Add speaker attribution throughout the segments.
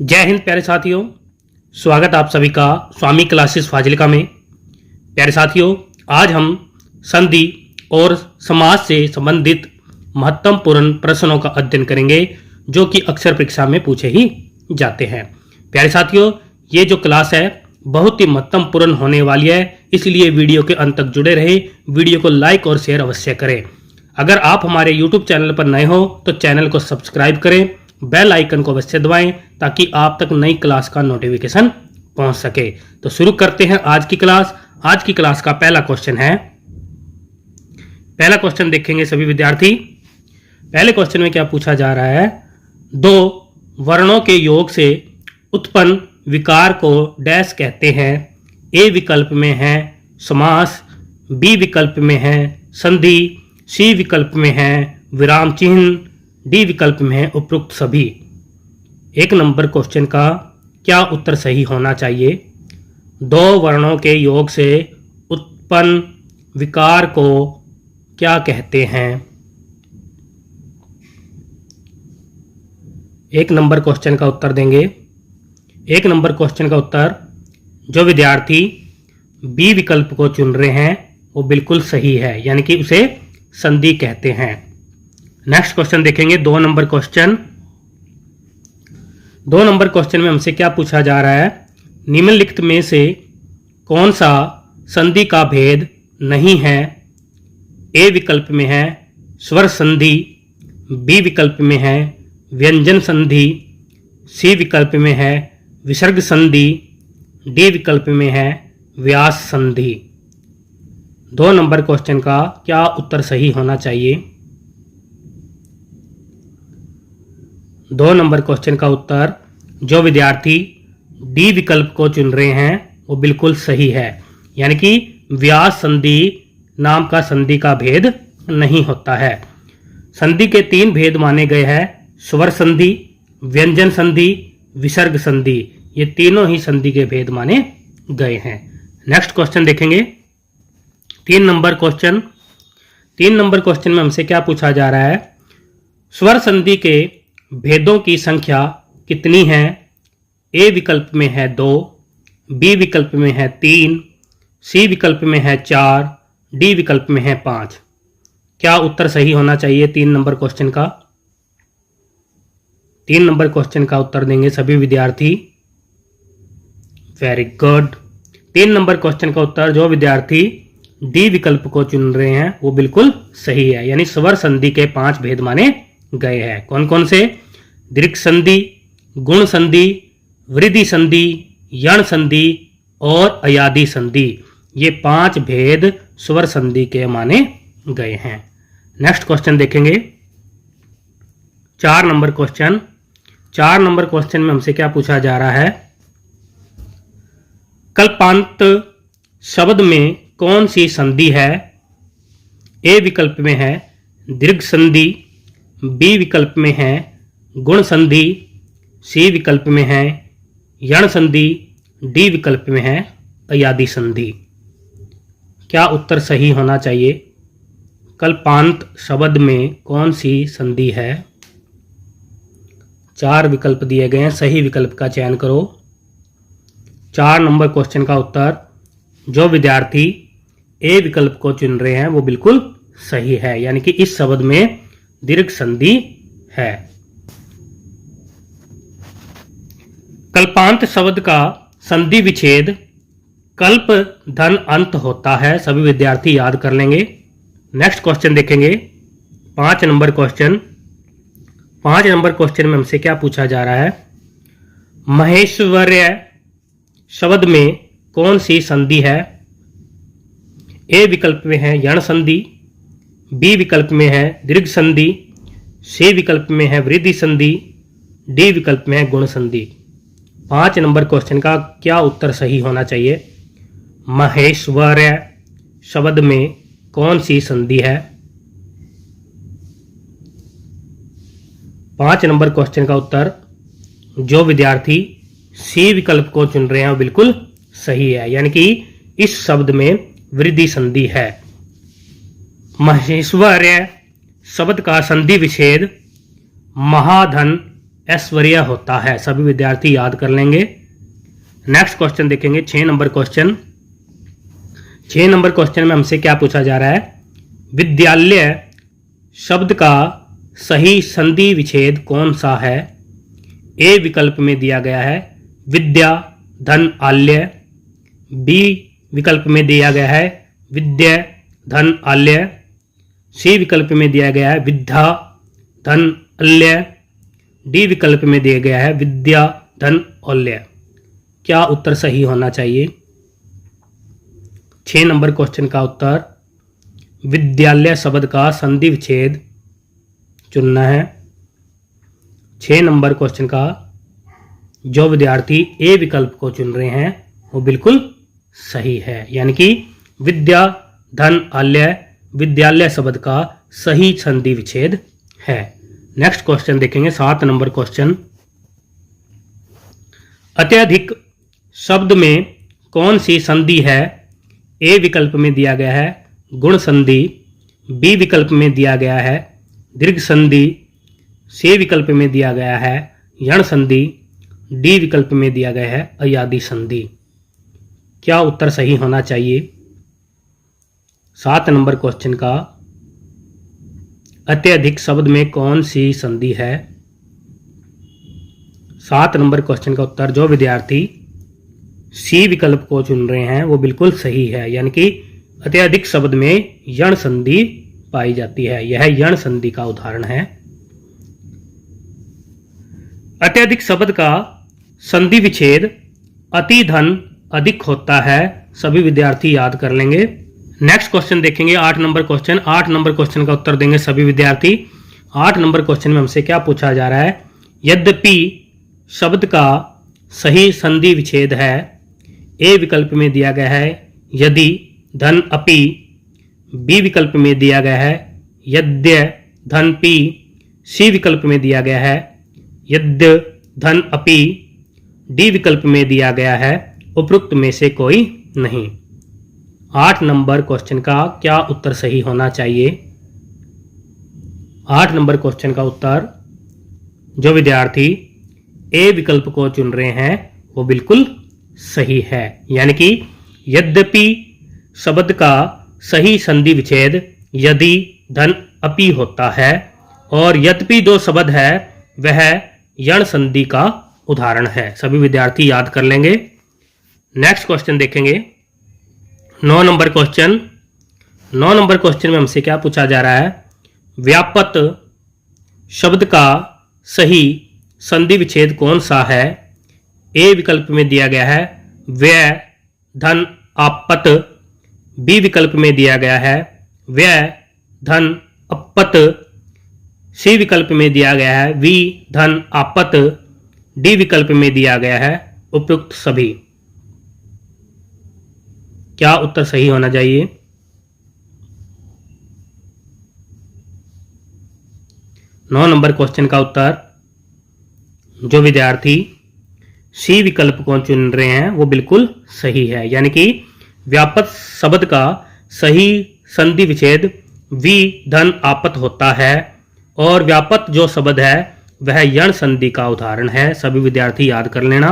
Speaker 1: जय हिंद प्यारे साथियों, स्वागत आप सभी का स्वामी क्लासेस फाजिलका में। प्यारे साथियों, आज हम संधि और समास से संबंधित महत्वपूर्ण प्रश्नों का अध्ययन करेंगे जो कि अक्सर परीक्षा में पूछे ही जाते हैं। प्यारे साथियों, ये जो क्लास है बहुत ही महत्वपूर्ण होने वाली है, इसलिए वीडियो के अंत तक जुड़े रहे। वीडियो को लाइक और शेयर अवश्य करें। अगर आप हमारे YouTube चैनल पर नए हो तो चैनल को सब्सक्राइब करें, बेल आइकन को अवश्य दबाएं ताकि आप तक नई क्लास का नोटिफिकेशन पहुंच सके। तो शुरू करते हैं आज की क्लास। आज की क्लास का पहला क्वेश्चन है, पहला क्वेश्चन देखेंगे सभी विद्यार्थी। पहले क्वेश्चन में क्या पूछा जा रहा है, दो वर्णों के योग से उत्पन्न विकार को डैश कहते हैं। ए विकल्प में है समास, बी विकल्प में है संधि, सी विकल्प में है विराम चिन्ह, डी विकल्प में है उपरोक्त सभी। एक नंबर क्वेश्चन का क्या उत्तर सही होना चाहिए? दो वर्णों के योग से उत्पन्न विकार को क्या कहते हैं? एक नंबर क्वेश्चन का उत्तर देंगे। एक नंबर क्वेश्चन का उत्तर जो विद्यार्थी बी विकल्प को चुन रहे हैं वो बिल्कुल सही है, यानी कि उसे संधि कहते हैं। नेक्स्ट क्वेश्चन देखेंगे, दो नंबर क्वेश्चन। दो नंबर क्वेश्चन में हमसे क्या पूछा जा रहा है, निम्नलिखित में से कौन सा संधि का भेद नहीं है? ए विकल्प में है स्वर संधि, बी विकल्प में है व्यंजन संधि, सी विकल्प में है विसर्ग संधि, डी विकल्प में है व्यास संधि। दो नंबर क्वेश्चन का क्या उत्तर सही होना चाहिए? दो नंबर क्वेश्चन का उत्तर जो विद्यार्थी डी विकल्प को चुन रहे हैं वो बिल्कुल सही है, यानी कि व्यास संधि नाम का संधि का भेद नहीं होता है। संधि के तीन भेद माने गए हैं, स्वर संधि, व्यंजन संधि, विसर्ग संधि। ये तीनों ही संधि के भेद माने गए हैं। नेक्स्ट क्वेश्चन देखेंगे, तीन नंबर क्वेश्चन। तीन नंबर क्वेश्चन में हमसे क्या पूछा जा रहा है, स्वर संधि के भेदों की संख्या कितनी है? ए विकल्प में है 2, बी विकल्प में है 3, सी विकल्प में है 4, डी विकल्प में है 5। क्या उत्तर सही होना चाहिए तीन नंबर क्वेश्चन का? तीन नंबर क्वेश्चन का उत्तर देंगे सभी विद्यार्थी। Very good. तीन नंबर क्वेश्चन का उत्तर जो विद्यार्थी डी विकल्प को चुन रहे हैं वो बिल्कुल सही है, यानी स्वर संधि के 5 भेद माने गए हैं। कौन कौन से? दीर्घ संधि, गुण संधि, वृद्धि संधि, यण संधि और अयादि संधि। ये 5 भेद स्वर संधि के माने गए हैं। नेक्स्ट क्वेश्चन देखेंगे, 4 नंबर क्वेश्चन। 4 नंबर क्वेश्चन में हमसे क्या पूछा जा रहा है, कल्पांत शब्द में कौन सी संधि है? ए विकल्प में है दीर्घ संधि, बी विकल्प में है गुण संधि, सी विकल्प में है यण संधि, डी विकल्प में है अयादि संधि। क्या उत्तर सही होना चाहिए? कल्पांत शब्द में कौन सी संधि है? 4 विकल्प दिए गए हैं, सही विकल्प का चयन करो। 4 नंबर क्वेश्चन का उत्तर जो विद्यार्थी ए विकल्प को चुन रहे हैं वो बिल्कुल सही है, यानी कि इस शब्द में दीर्घ संधि है। कल्पांत शब्द का संधि विच्छेद कल्प धन अंत होता है। सभी विद्यार्थी याद कर लेंगे। नेक्स्ट क्वेश्चन देखेंगे, 5 नंबर क्वेश्चन। 5 नंबर क्वेश्चन में हमसे क्या पूछा जा रहा है, महेश्वर्य शब्द में कौन सी संधि है? ए विकल्प में है यण संधि, बी विकल्प में है दीर्घ संधि, सी विकल्प में है वृद्धि संधि, डी विकल्प में है गुण संधि। 5 नंबर क्वेश्चन का क्या उत्तर सही होना चाहिए? महेश्वर्य शब्द में कौन सी संधि है? 5 नंबर क्वेश्चन का उत्तर जो विद्यार्थी सी विकल्प को चुन रहे हैं वो बिल्कुल सही है, यानी कि इस शब्द में वृद्धि संधि है। महेश्वर्य शब्द का संधि विच्छेद महाधन ऐश्वर्य होता है। सभी विद्यार्थी याद कर लेंगे। नेक्स्ट क्वेश्चन देखेंगे 6 नंबर क्वेश्चन। 6 नंबर क्वेश्चन में हमसे क्या पूछा जा रहा है? विद्यालय शब्द का सही संधि विच्छेद कौन सा है? ए विकल्प में दिया गया है विद्या धन आल्य, बी विकल्प में दिया गया है विद्या धन आल्य, सी विकल्प में दिया गया है विद्या धन अल्य, डी विकल्प में दिया गया है विद्या धन औल्य। क्या उत्तर सही होना चाहिए? 6 नंबर क्वेश्चन का उत्तर विद्यालय शब्द का संधि विच्छेद चुनना है। 6 नंबर क्वेश्चन का जो विद्यार्थी ए विकल्प को चुन रहे हैं वो बिल्कुल सही है, यानी कि विद्या धन आल्य विद्यालय शब्द का सही संधि विच्छेद है। नेक्स्ट क्वेश्चन देखेंगे 7 नंबर क्वेश्चन। अत्यधिक शब्द में कौन सी संधि है? ए विकल्प में दिया गया है गुण संधि, बी विकल्प में दिया गया है दीर्घ संधि, सी विकल्प में दिया गया है यण संधि, डी विकल्प में दिया गया है अयादि संधि। क्या उत्तर सही होना चाहिए? 7 नंबर क्वेश्चन का अत्यधिक शब्द में कौन सी संधि है? 7 नंबर क्वेश्चन का उत्तर जो विद्यार्थी सी विकल्प को चुन रहे हैं वो बिल्कुल सही है, यानी कि अत्यधिक शब्द में यण संधि पाई जाती है। यह यण संधि का उदाहरण है। अत्यधिक शब्द का संधि विच्छेद अति धन अधिक होता है। सभी विद्यार्थी याद कर लेंगे। नेक्स्ट क्वेश्चन देखेंगे 8 नंबर क्वेश्चन। 8 नंबर क्वेश्चन का उत्तर देंगे सभी विद्यार्थी। 8 नंबर क्वेश्चन में हमसे क्या पूछा जा रहा है? यद्यपि शब्द का सही संधि विच्छेद है। ए विकल्प में दिया गया है यदि धन अपि, बी विकल्प में दिया गया है यद्य धन पि, सी विकल्प में दिया गया है यद्य धन अपि, डी विकल्प में दिया गया है उपरोक्त में से कोई नहीं। 8 नंबर क्वेश्चन का क्या उत्तर सही होना चाहिए? 8 नंबर क्वेश्चन का उत्तर जो विद्यार्थी ए विकल्प को चुन रहे हैं वो बिल्कुल सही है, यानी कि यद्यपि शब्द का सही संधि विच्छेद यदि धन अपि होता है और यद्यपि जो शब्द है वह यण संधि का उदाहरण है। सभी विद्यार्थी याद कर लेंगे। नेक्स्ट क्वेश्चन देखेंगे 9 नंबर क्वेश्चन। 9 नंबर क्वेश्चन में हमसे क्या पूछा जा रहा है? व्यापक शब्द का सही संधि विच्छेद कौन सा है? ए विकल्प में दिया गया है व्यय धन आपत, बी विकल्प में दिया गया है व्यय धन अपत, सी विकल्प में दिया गया है वी धन आपत, डी विकल्प में दिया गया है उपयुक्त सभी। क्या उत्तर सही होना चाहिए? 9 नंबर क्वेश्चन का उत्तर जो विद्यार्थी सी विकल्प को चुन रहे हैं वो बिल्कुल सही है, यानी कि व्यापक शब्द का सही संधि विच्छेद वी धन आपत होता है और व्यापक जो शब्द है वह यण संधि का उदाहरण है। सभी विद्यार्थी याद कर लेना।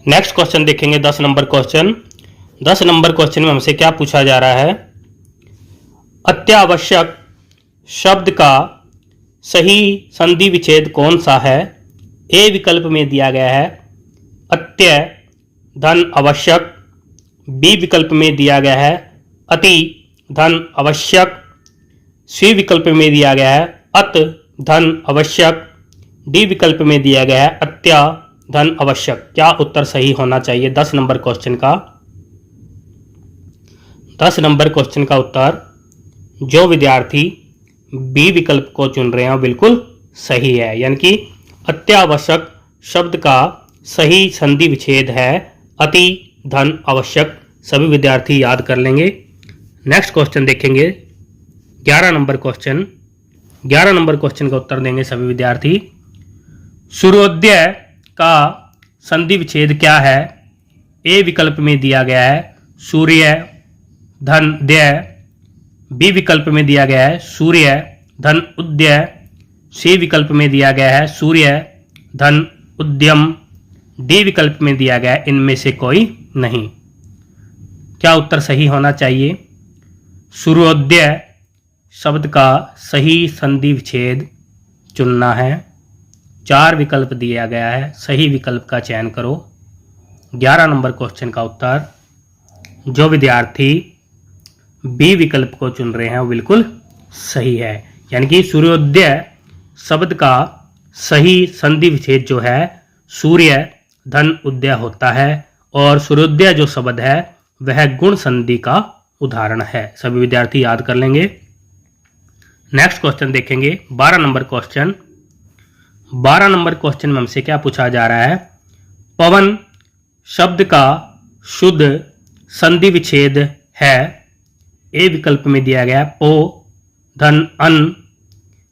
Speaker 1: नेक्स्ट क्वेश्चन देखेंगे 10 नंबर क्वेश्चन। 10 नंबर क्वेश्चन में हमसे क्या पूछा जा रहा है? अत्यावश्यक शब्द का सही संधि विच्छेद कौन सा है? ए विकल्प में दिया गया है अत्य धन आवश्यक, बी विकल्प में दिया गया है अति धन आवश्यक, सी विकल्प में दिया गया है अत धन आवश्यक, डी विकल्प में दिया गया है अत्या धन आवश्यक। क्या उत्तर सही होना चाहिए 10 नंबर क्वेश्चन का? 10 नंबर क्वेश्चन का उत्तर जो विद्यार्थी बी विकल्प को चुन रहे हैं बिल्कुल सही है, यानी कि अत्यावश्यक शब्द का सही संधि विच्छेद है अति धन आवश्यक। सभी विद्यार्थी याद कर लेंगे। नेक्स्ट क्वेश्चन देखेंगे 11 नंबर क्वेश्चन। 11 नंबर क्वेश्चन का उत्तर देंगे सभी विद्यार्थी। सूर्योदय का संधि विच्छेद क्या है? ए विकल्प में दिया गया है सूर्य धन दय, बी विकल्प में दिया गया है सूर्य धन उदय, सी विकल्प में दिया गया है सूर्य धन उद्यम। डी विकल्प में दिया गया है इनमें से कोई नहीं। क्या उत्तर सही होना चाहिए? सूर्योदय शब्द का सही संधि विच्छेद चुनना है। 4 विकल्प दिया गया है, सही विकल्प का चयन करो। 11 नंबर क्वेश्चन का उत्तर, जो विद्यार्थी बी विकल्प को चुन रहे हैं वो बिल्कुल सही है। यानी कि सूर्योदय शब्द का सही संधि विच्छेद जो है सूर्य धन उदय होता है, और सूर्योदय जो शब्द है वह गुण संधि का उदाहरण है। सभी विद्यार्थी याद कर लेंगे। नेक्स्ट क्वेश्चन देखेंगे 12 नंबर क्वेश्चन। 12 नंबर क्वेश्चन में हमसे क्या पूछा जा रहा है? पवन शब्द का शुद्ध संधि विच्छेद है। ए विकल्प में दिया गया पो धन अन।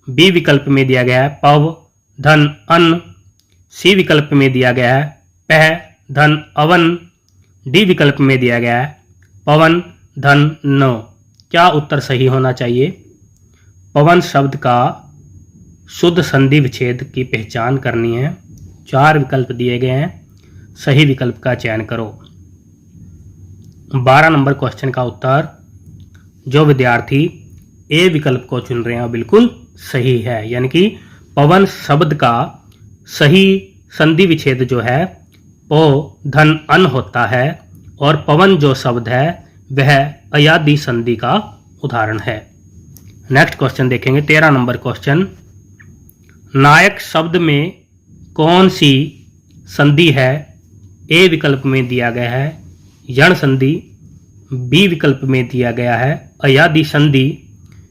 Speaker 1: बी विकल्प में दिया गया है पव धन अन। सी विकल्प में दिया गया है पह धन अवन। डी विकल्प में दिया गया है पवन धन नो। क्या उत्तर सही होना चाहिए? पवन शब्द का शुद्ध संधि विच्छेद की पहचान करनी है। 4 विकल्प दिए गए हैं, सही विकल्प का चयन करो। 12 नंबर क्वेश्चन का उत्तर, जो विद्यार्थी ए विकल्प को चुन रहे हैं बिल्कुल सही है। यानी कि पवन शब्द का सही संधि विच्छेद जो है पो धन अन होता है, और पवन जो शब्द है वह अयादि संधि का उदाहरण है। नेक्स्ट क्वेश्चन देखेंगे 13 नंबर क्वेश्चन। नायक शब्द में कौन सी संधि है? ए विकल्प में दिया गया है यण संधि। बी विकल्प में दिया गया है अयादि संधि।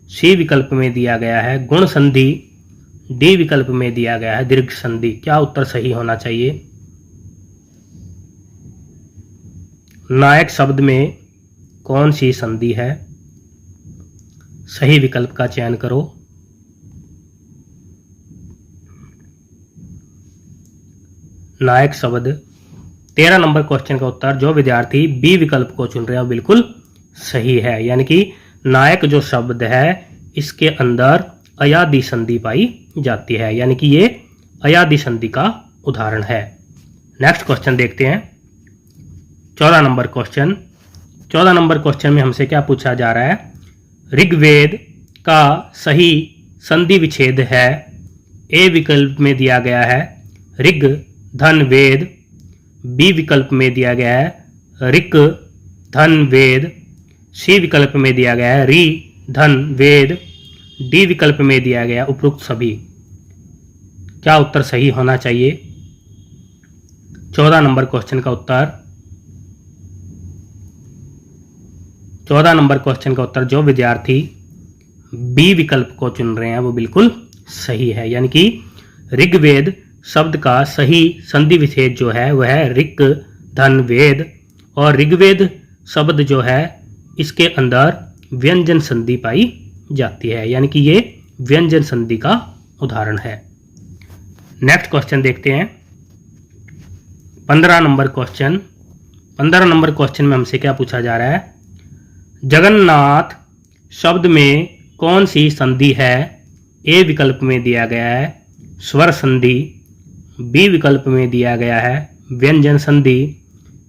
Speaker 1: सी विकल्प में दिया गया है गुण संधि। डी विकल्प में दिया गया है दीर्घ संधि। क्या उत्तर सही होना चाहिए? नायक शब्द में कौन सी संधि है? सही विकल्प का चयन करो। नायक शब्द 13 नंबर क्वेश्चन का उत्तर, जो विद्यार्थी बी विकल्प को चुन रहे हैं बिल्कुल सही है। यानी कि नायक जो शब्द है इसके अंदर अयादि संधि पाई जाती है, यानी कि ये अयादि संधि का उदाहरण है। नेक्स्ट क्वेश्चन देखते हैं 14 नंबर क्वेश्चन। 14 नंबर क्वेश्चन में हमसे क्या पूछा जा रहा है? ऋग्वेद का सही संधि विच्छेद है। ए विकल्प में दिया गया है ऋग धन वेद। बी विकल्प में दिया गया है ऋक धन वेद। सी विकल्प में दिया गया है री धन वेद। डी विकल्प में दिया गया उपरोक्त सभी। क्या उत्तर सही होना चाहिए? 14 नंबर क्वेश्चन का उत्तर, 14 नंबर क्वेश्चन का उत्तर, जो विद्यार्थी बी विकल्प को चुन रहे हैं वो बिल्कुल सही है। यानी कि ऋग्वेद शब्द का सही संधि विच्छेद जो है वह है ऋक धन वेद, और ऋग्वेद शब्द जो है इसके अंदर व्यंजन संधि पाई जाती है, यानी कि ये व्यंजन संधि का उदाहरण है। नेक्स्ट क्वेश्चन देखते हैं 15 नंबर क्वेश्चन। 15 नंबर क्वेश्चन में हमसे क्या पूछा जा रहा है? जगन्नाथ शब्द में कौन सी संधि है? ए विकल्प में दिया गया है स्वर संधि। बी विकल्प में दिया गया है व्यंजन संधि।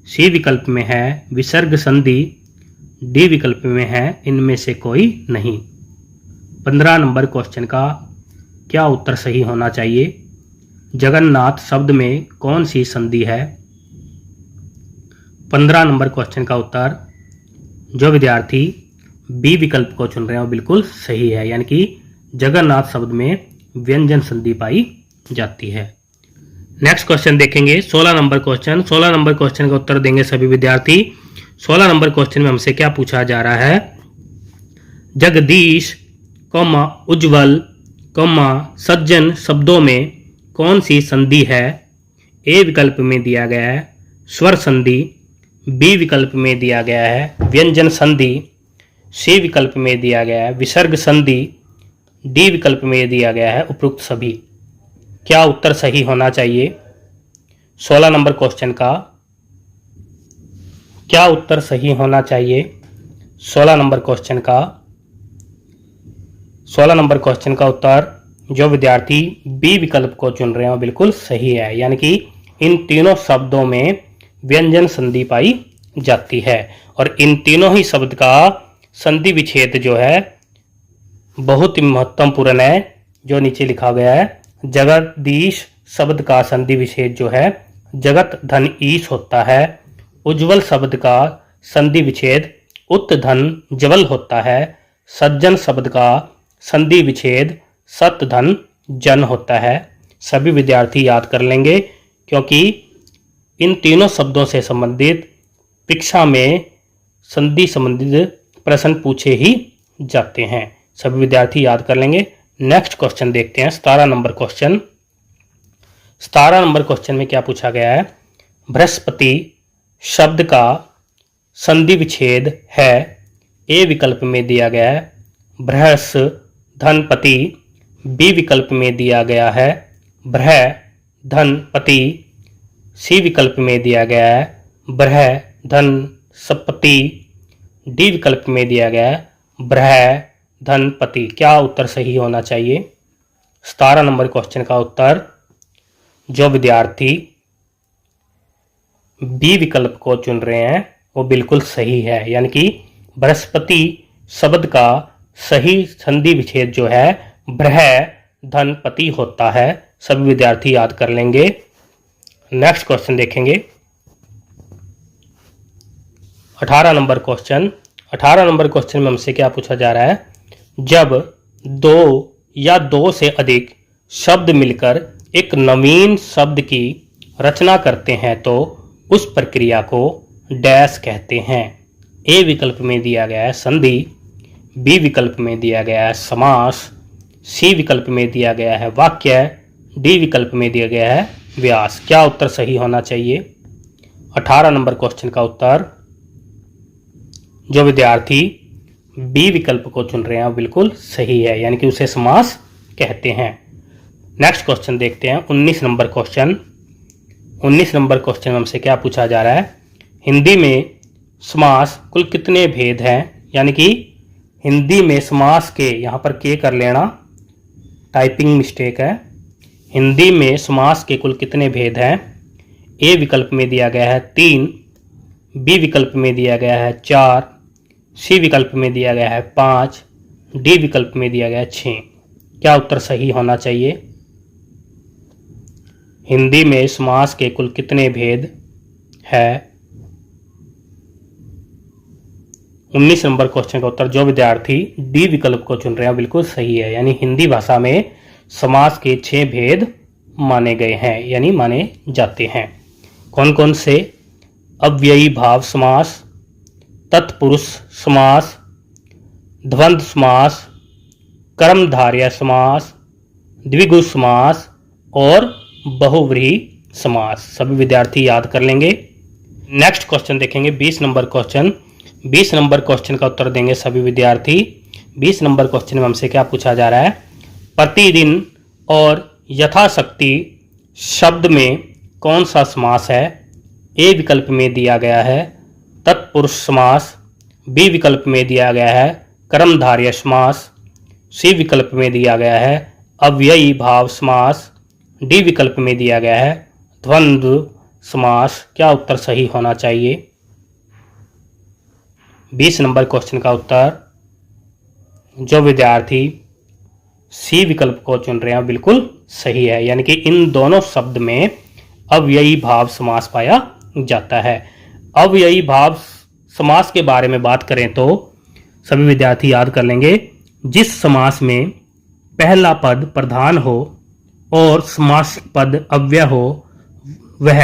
Speaker 1: सी विकल्प में है विसर्ग संधि। डी विकल्प में है इनमें से कोई नहीं। 15 नंबर क्वेश्चन का क्या उत्तर सही होना चाहिए? जगन्नाथ शब्द में कौन सी संधि है? 15 नंबर क्वेश्चन का उत्तर, जो विद्यार्थी बी विकल्प को चुन रहे हैं वो बिल्कुल सही है। यानी कि जगन्नाथ शब्द में व्यंजन संधि पाई जाती है। नेक्स्ट क्वेश्चन देखेंगे 16 नंबर क्वेश्चन। 16 नंबर क्वेश्चन का उत्तर देंगे सभी विद्यार्थी। 16 नंबर क्वेश्चन में हमसे क्या पूछा जा रहा है? जगदीश कौमा उज्जवल कौमा सज्जन शब्दों में कौन सी संधि है? ए विकल्प में दिया गया है स्वर संधि। बी विकल्प में दिया गया है व्यंजन संधि। सी विकल्प में दिया गया है विसर्ग संधि। डी विकल्प में दिया गया है उपरोक्त सभी। क्या उत्तर सही होना चाहिए? 16 नंबर क्वेश्चन का क्या उत्तर सही होना चाहिए? 16 नंबर क्वेश्चन का 16 नंबर क्वेश्चन का उत्तर, जो विद्यार्थी बी विकल्प को चुन रहे हैं वो बिल्कुल सही है, यानी कि इन तीनों शब्दों में व्यंजन संधि पाई जाती है और इन तीनों ही शब्द का संधि विच्छेद जो है बहुत ही महत्वपूर्ण है। जो नीचे लिखा गया है, जगदीश शब्द का संधि विच्छेद जो है जगत धन ईश होता है। उज्जवल शब्द का संधि विच्छेद उत धन जवल होता है। सज्जन शब्द का संधि विच्छेद सत धन जन होता है। सभी विद्यार्थी याद कर लेंगे क्योंकि इन तीनों शब्दों से संबंधित परीक्षा में संधि संबंधित प्रश्न पूछे ही जाते हैं। सभी विद्यार्थी याद कर लेंगे। नेक्स्ट क्वेश्चन देखते हैं, 17 नंबर क्वेश्चन। 17 नंबर क्वेश्चन में क्या पूछा गया है? बृहस्पति शब्द का संधि विच्छेद है। ए विकल्प में दिया गया है बृहस् धनपति। बी विकल्प में दिया गया है ब्रह धनपति। सी विकल्प में दिया गया है ब्रह धन सपति। डी विकल्प में दिया गया है ब्रह धनपति। क्या उत्तर सही होना चाहिए? 17 नंबर क्वेश्चन का उत्तर जो विद्यार्थी बी विकल्प को चुन रहे हैं वो बिल्कुल सही है, यानी कि बृहस्पति शब्द का सही संधि विच्छेद जो है ब्रह धनपति होता है। सभी विद्यार्थी याद कर लेंगे। नेक्स्ट क्वेश्चन देखेंगे, 18 नंबर क्वेश्चन। 18 नंबर क्वेश्चन में हमसे क्या पूछा जा रहा है? जब दो या दो से अधिक शब्द मिलकर एक नवीन शब्द की रचना करते हैं तो उस प्रक्रिया को डैश कहते हैं। ए विकल्प में दिया गया है संधि। बी विकल्प में दिया गया है समास। सी विकल्प में दिया गया है वाक्य। डी विकल्प में दिया गया है व्यास। क्या उत्तर सही होना चाहिए? 18 नंबर क्वेश्चन का उत्तर जो विद्यार्थी बी विकल्प को चुन रहे हैं वो बिल्कुल सही है, यानी कि उसे समास कहते हैं। नेक्स्ट क्वेश्चन देखते हैं, 19 नंबर क्वेश्चन। 19 नंबर क्वेश्चन में हमसे क्या पूछा जा रहा है? हिंदी में समास कुल कितने भेद हैं? यानी कि हिंदी में समास के, यहाँ पर के कर लेना, टाइपिंग मिस्टेक है। हिंदी में समास के कुल कितने भेद हैं? ए विकल्प में दिया गया है 3। बी विकल्प में दिया गया है 4। सी विकल्प में दिया गया है 5। डी विकल्प में दिया गया है 6। क्या उत्तर सही होना चाहिए? हिंदी में समास के कुल कितने भेद है? 19 नंबर क्वेश्चन का उत्तर जो विद्यार्थी डी विकल्प को चुन रहे हैं बिल्कुल सही है, यानी हिंदी भाषा में समास के 6 भेद माने गए हैं, यानी माने जाते हैं। कौन कौन से? अव्ययी भाव समास, तत्पुरुष समास, द्वंद्व समास, कर्मधारय समास, द्विगु समास और बहुव्रीहि समास। सभी विद्यार्थी याद कर लेंगे। नेक्स्ट क्वेश्चन देखेंगे, 20 नंबर क्वेश्चन। 20 नंबर क्वेश्चन का उत्तर देंगे सभी विद्यार्थी। 20 नंबर क्वेश्चन में हमसे क्या पूछा जा रहा है? प्रतिदिन और यथाशक्ति शब्द में कौन सा समास है? ए विकल्प में दिया गया है तत्पुरुष समास। बी विकल्प में दिया गया है कर्मधारय समास। सी विकल्प में दिया गया है अव्ययी भाव समास। डी विकल्प में दिया गया है द्वंद्व समास। क्या उत्तर सही होना चाहिए? 20 नंबर क्वेश्चन का उत्तर जो विद्यार्थी सी विकल्प को चुन रहे हैं बिल्कुल सही है, यानी कि इन दोनों शब्द में अव्ययी भाव समास पाया जाता है। अव्ययी भाव समास के बारे में बात करें तो सभी विद्यार्थी याद कर लेंगे, जिस समास में पहला पद प्रधान हो और समासिक पद अव्यय हो वह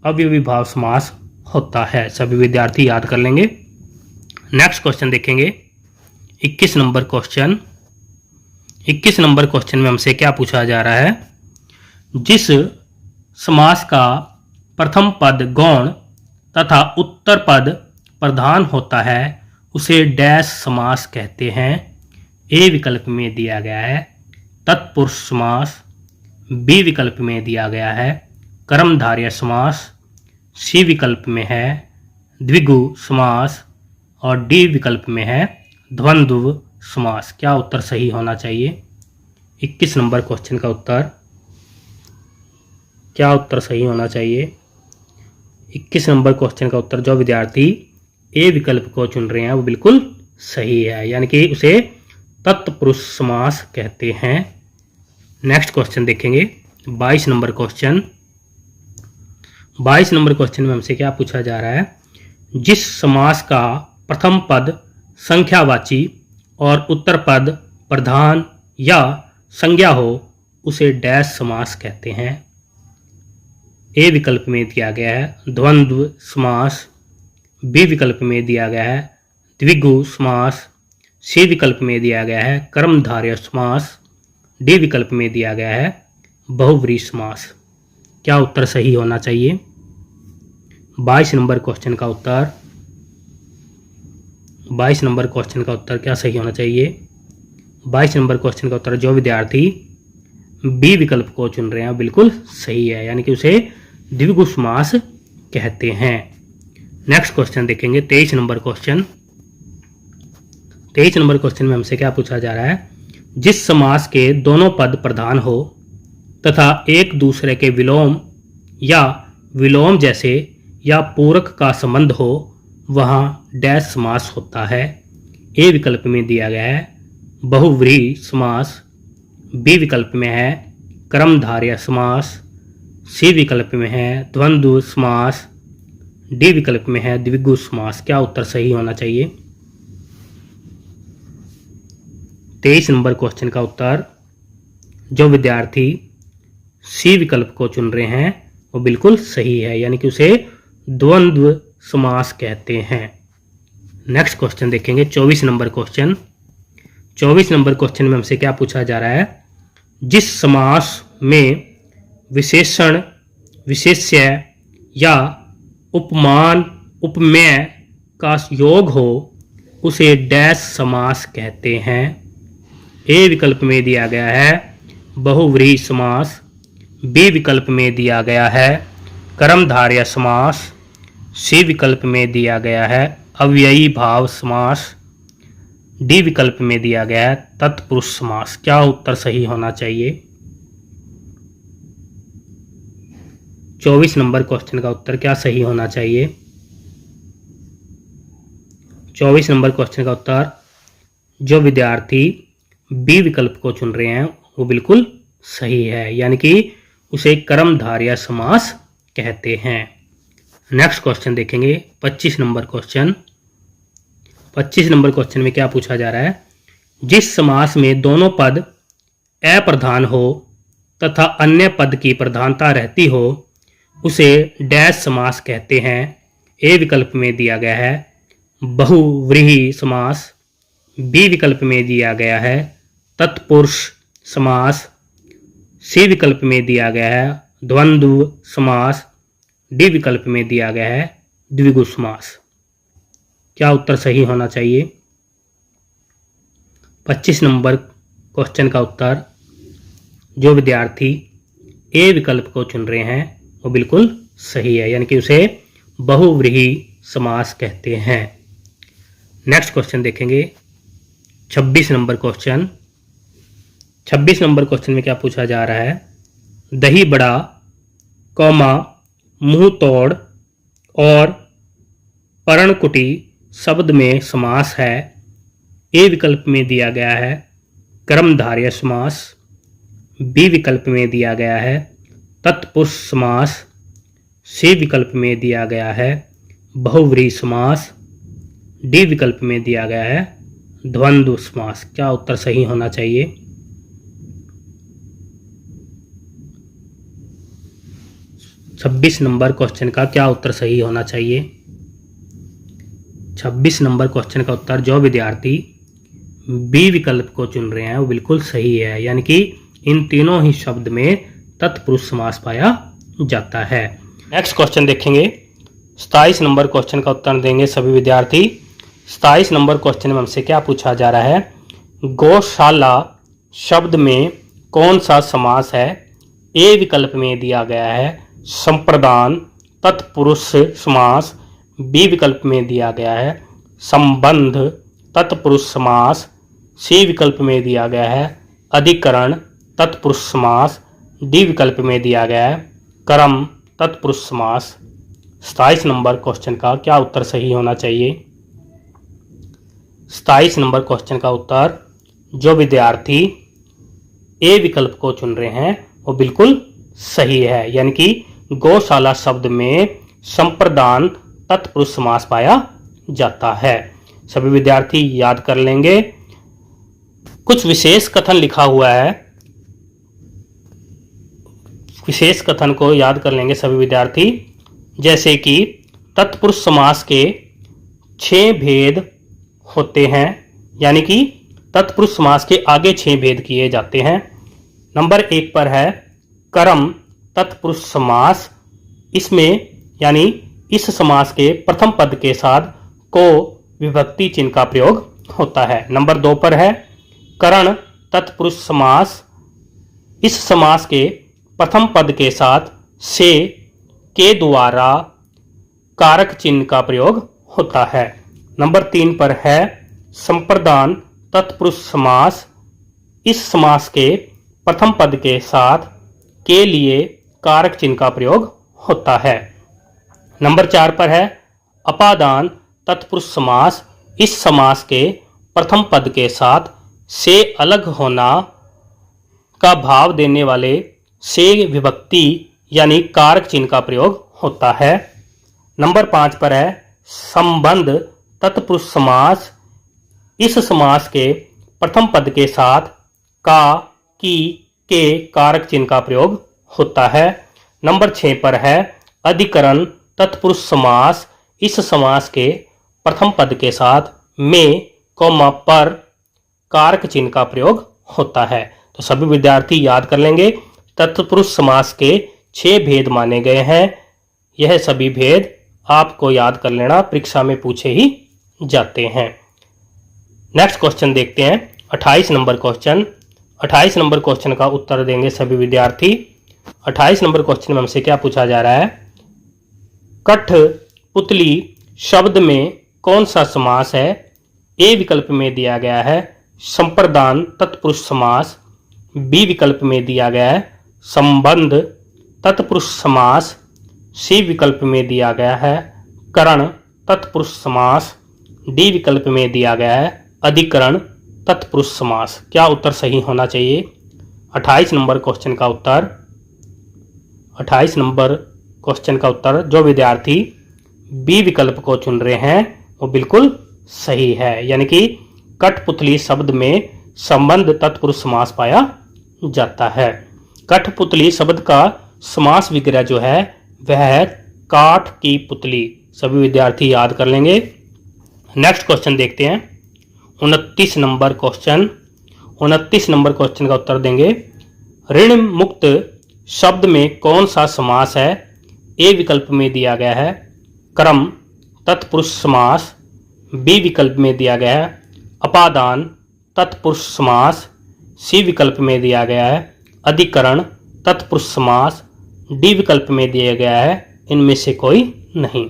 Speaker 1: अव्ययी भाव समास होता है। सभी विद्यार्थी याद कर लेंगे। नेक्स्ट क्वेश्चन देखेंगे, 21 नंबर क्वेश्चन। 21 नंबर क्वेश्चन में हमसे क्या पूछा जा रहा है? जिस समास का प्रथम पद गौण तथा उत्तर पद प्रधान होता है उसे डैश समास कहते हैं। ए विकल्प में दिया गया है तत्पुरुष समास। बी विकल्प में दिया गया है कर्मधारय समास। सी विकल्प में है द्विगु समास और डी विकल्प में है द्वंद्व समास। क्या उत्तर सही होना चाहिए? 21 नंबर क्वेश्चन का उत्तर, क्या उत्तर सही होना चाहिए? 21 नंबर क्वेश्चन का उत्तर जो विद्यार्थी ए विकल्प को चुन रहे हैं वो बिल्कुल सही है, यानी कि उसे तत्पुरुष समास कहते हैं। नेक्स्ट क्वेश्चन देखेंगे 22 नंबर क्वेश्चन। 22 नंबर क्वेश्चन में हमसे क्या पूछा जा रहा है? जिस समास का प्रथम पद संख्यावाची और उत्तर पद प्रधान या संज्ञा हो उसे डैश समास कहते हैं। ए विकल्प में दिया गया है द्वंद्व समास, बी विकल्प में दिया गया है द्विगु समास, सी विकल्प में दिया गया है कर्मधारय समास, डी विकल्प में दिया गया है बहुव्रीहि समास। क्या उत्तर सही होना चाहिए? 22 नंबर क्वेश्चन का उत्तर, 22 नंबर क्वेश्चन का उत्तर क्या सही होना चाहिए? 22 नंबर क्वेश्चन का उत्तर जो विद्यार्थी बी विकल्प को चुन रहे हैं बिल्कुल सही है, यानी कि उसे द्विगु समास कहते हैं। नेक्स्ट क्वेश्चन देखेंगे 23 नंबर क्वेश्चन। 23 नंबर क्वेश्चन में हमसे क्या पूछा जा रहा है? जिस समास के दोनों पद प्रधान हो तथा एक दूसरे के विलोम या विलोम जैसे या पूरक का संबंध हो वहाँ डैश समास होता है। ए विकल्प में दिया गया है बहुव्रीहि समास, बी विकल्प में है कर्मधारय समास, सी विकल्प में है द्वंद्व समास, डी विकल्प में है द्विगु समास। क्या उत्तर सही होना चाहिए? 23 नंबर क्वेश्चन का उत्तर जो विद्यार्थी सी विकल्प को चुन रहे हैं वो बिल्कुल सही है, यानी कि उसे द्वंद्व समास कहते हैं। नेक्स्ट क्वेश्चन देखेंगे 24 नंबर क्वेश्चन। 24 नंबर क्वेश्चन में हमसे क्या पूछा जा रहा है? जिस समास में विशेषण, विशेष्य या उपमान, उपमेय का योग हो उसे डैश समास कहते हैं। ए विकल्प में दिया गया है बहुव्रीहि समास, बी विकल्प में दिया गया है कर्मधारय समास, सी विकल्प में दिया गया है अव्ययी भाव समास, डी विकल्प में दिया गया है तत्पुरुष समास। क्या उत्तर सही होना चाहिए? 24 नंबर क्वेश्चन का उत्तर क्या सही होना चाहिए? 24 नंबर क्वेश्चन का उत्तर जो विद्यार्थी बी विकल्प को चुन रहे हैं वो बिल्कुल सही है, यानी कि उसे कर्मधारय समास कहते हैं। नेक्स्ट क्वेश्चन देखेंगे 25 नंबर क्वेश्चन। 25 नंबर क्वेश्चन में क्या पूछा जा रहा है? जिस समास में दोनों पद अप्रधान हो तथा अन्य पद की प्रधानता रहती हो उसे डैश समास कहते हैं। ए विकल्प में दिया गया है बहुव्रीहि समास, बी विकल्प में दिया गया है तत्पुरुष समास, सी विकल्प में दिया गया है द्वंद्व समास, डी विकल्प में दिया गया है द्विगु समास। क्या उत्तर सही होना चाहिए? 25 नंबर क्वेश्चन का उत्तर जो विद्यार्थी ए विकल्प को चुन रहे हैं वो बिल्कुल सही है, यानी कि उसे बहुव्रीहि समास कहते हैं। नेक्स्ट क्वेश्चन देखेंगे 26 नंबर क्वेश्चन। 26 नंबर क्वेश्चन में क्या पूछा जा रहा है? दही बड़ा, कौमा, मुंह तोड़ और पर्णकुटी शब्द में समास है। ए विकल्प में दिया गया है कर्मधारय समास, बी विकल्प में दिया गया है तत्पुरुष समास, सी विकल्प में दिया गया है बहुव्रीहि समास, डी विकल्प में दिया गया है द्वंद्व समास। क्या उत्तर सही होना चाहिए? 26 नंबर क्वेश्चन का क्या उत्तर सही होना चाहिए? 26 नंबर क्वेश्चन का उत्तर जो विद्यार्थी बी विकल्प को चुन रहे हैं वो बिल्कुल सही है, यानी कि इन तीनों ही शब्द में तत्पुरुष समास पाया जाता है। नेक्स्ट क्वेश्चन देखेंगे 27 नंबर क्वेश्चन का उत्तर देंगे सभी विद्यार्थी। 27 नंबर क्वेश्चन में हमसे क्या पूछा जा रहा है? गौशाला शब्द में कौन सा समास है? ए विकल्प में दिया गया है संप्रदान तत्पुरुष समास, बी विकल्प में दिया गया है संबंध तत्पुरुष समास, सी विकल्प में दिया गया है अधिकरण तत्पुरुष समास। डी विकल्प में दिया गया है कर्म तत्पुरुष समास। 27 नंबर क्वेश्चन का क्या उत्तर सही होना चाहिए? 27 नंबर क्वेश्चन का उत्तर, जो विद्यार्थी ए विकल्प को चुन रहे हैं वो बिल्कुल सही है, यानी कि गौशाला शब्द में संप्रदान तत्पुरुष समास पाया जाता है। सभी विद्यार्थी याद कर लेंगे। कुछ विशेष कथन लिखा हुआ है, विशेष कथन को याद कर लेंगे सभी विद्यार्थी, जैसे कि तत्पुरुष समास के 6 भेद होते हैं, यानी कि तत्पुरुष समास के आगे 6 भेद किए जाते हैं। नंबर 1 पर है कर्म तत्पुरुष समास। इसमें यानी इस समास के प्रथम पद के साथ को विभक्ति चिन्ह का प्रयोग होता है। नंबर 2 पर है करण तत्पुरुष समास। इस समास के प्रथम पद के साथ से के द्वारा कारक चिन्ह का प्रयोग होता है। नंबर 3 पर है संप्रदान तत्पुरुष समास। इस समास के प्रथम पद के साथ के लिए कारक चिन्ह का प्रयोग होता है। नंबर 4 पर है अपादान तत्पुरुष समास। इस समास के प्रथम पद के साथ से अलग होना का भाव देने वाले से विभक्ति यानी कारक चिन्ह का प्रयोग होता है। नंबर 5 पर है संबंध तत्पुरुष समास। इस समास के प्रथम पद के साथ का की के कारक चिन्ह का प्रयोग होता है। नंबर 6 पर है अधिकरण तत्पुरुष समास। इस समास के प्रथम पद के साथ में कॉमा पर कारक चिन्ह का प्रयोग होता है। तो सभी विद्यार्थी याद कर लेंगे तत्पुरुष समास के 6 भेद माने गए हैं। यह सभी भेद आपको याद कर लेना, परीक्षा में पूछे ही जाते हैं। नेक्स्ट क्वेश्चन देखते हैं 28 नंबर क्वेश्चन। 28 नंबर क्वेश्चन का उत्तर देंगे सभी विद्यार्थी। 28 नंबर क्वेश्चन में हमसे क्या पूछा जा रहा है? कठपुतली शब्द में कौन सा समास है? ए विकल्प में दिया गया है संप्रदान तत्पुरुष समास। बी विकल्प में दिया गया है संबंध तत्पुरुष समास। सी विकल्प में दिया गया है करण तत्पुरुष समास। डी विकल्प में दिया गया है अधिकरण तत्पुरुष समास। क्या उत्तर सही होना चाहिए? 28 नंबर क्वेश्चन का उत्तर, 28 नंबर क्वेश्चन का उत्तर जो विद्यार्थी बी विकल्प को चुन रहे हैं वो बिल्कुल सही है, यानी कि कठपुतली शब्द में संबंध तत्पुरुष समास पाया जाता है। कठपुतली शब्द का समास विग्रह जो है वह है काठ की पुतली। सभी विद्यार्थी याद कर लेंगे। नेक्स्ट क्वेश्चन देखते हैं 29 नंबर क्वेश्चन। 29 नंबर क्वेश्चन का उत्तर देंगे ऋण मुक्त शब्द में कौन सा समास है? ए विकल्प में दिया गया है क्रम तत्पुरुष समास। बी विकल्प में दिया गया है अपादान तत्पुरुष समास। सी विकल्प में दिया गया है अधिकरण तत्पुरुष समास। डी विकल्प में दिया गया है इनमें से कोई नहीं।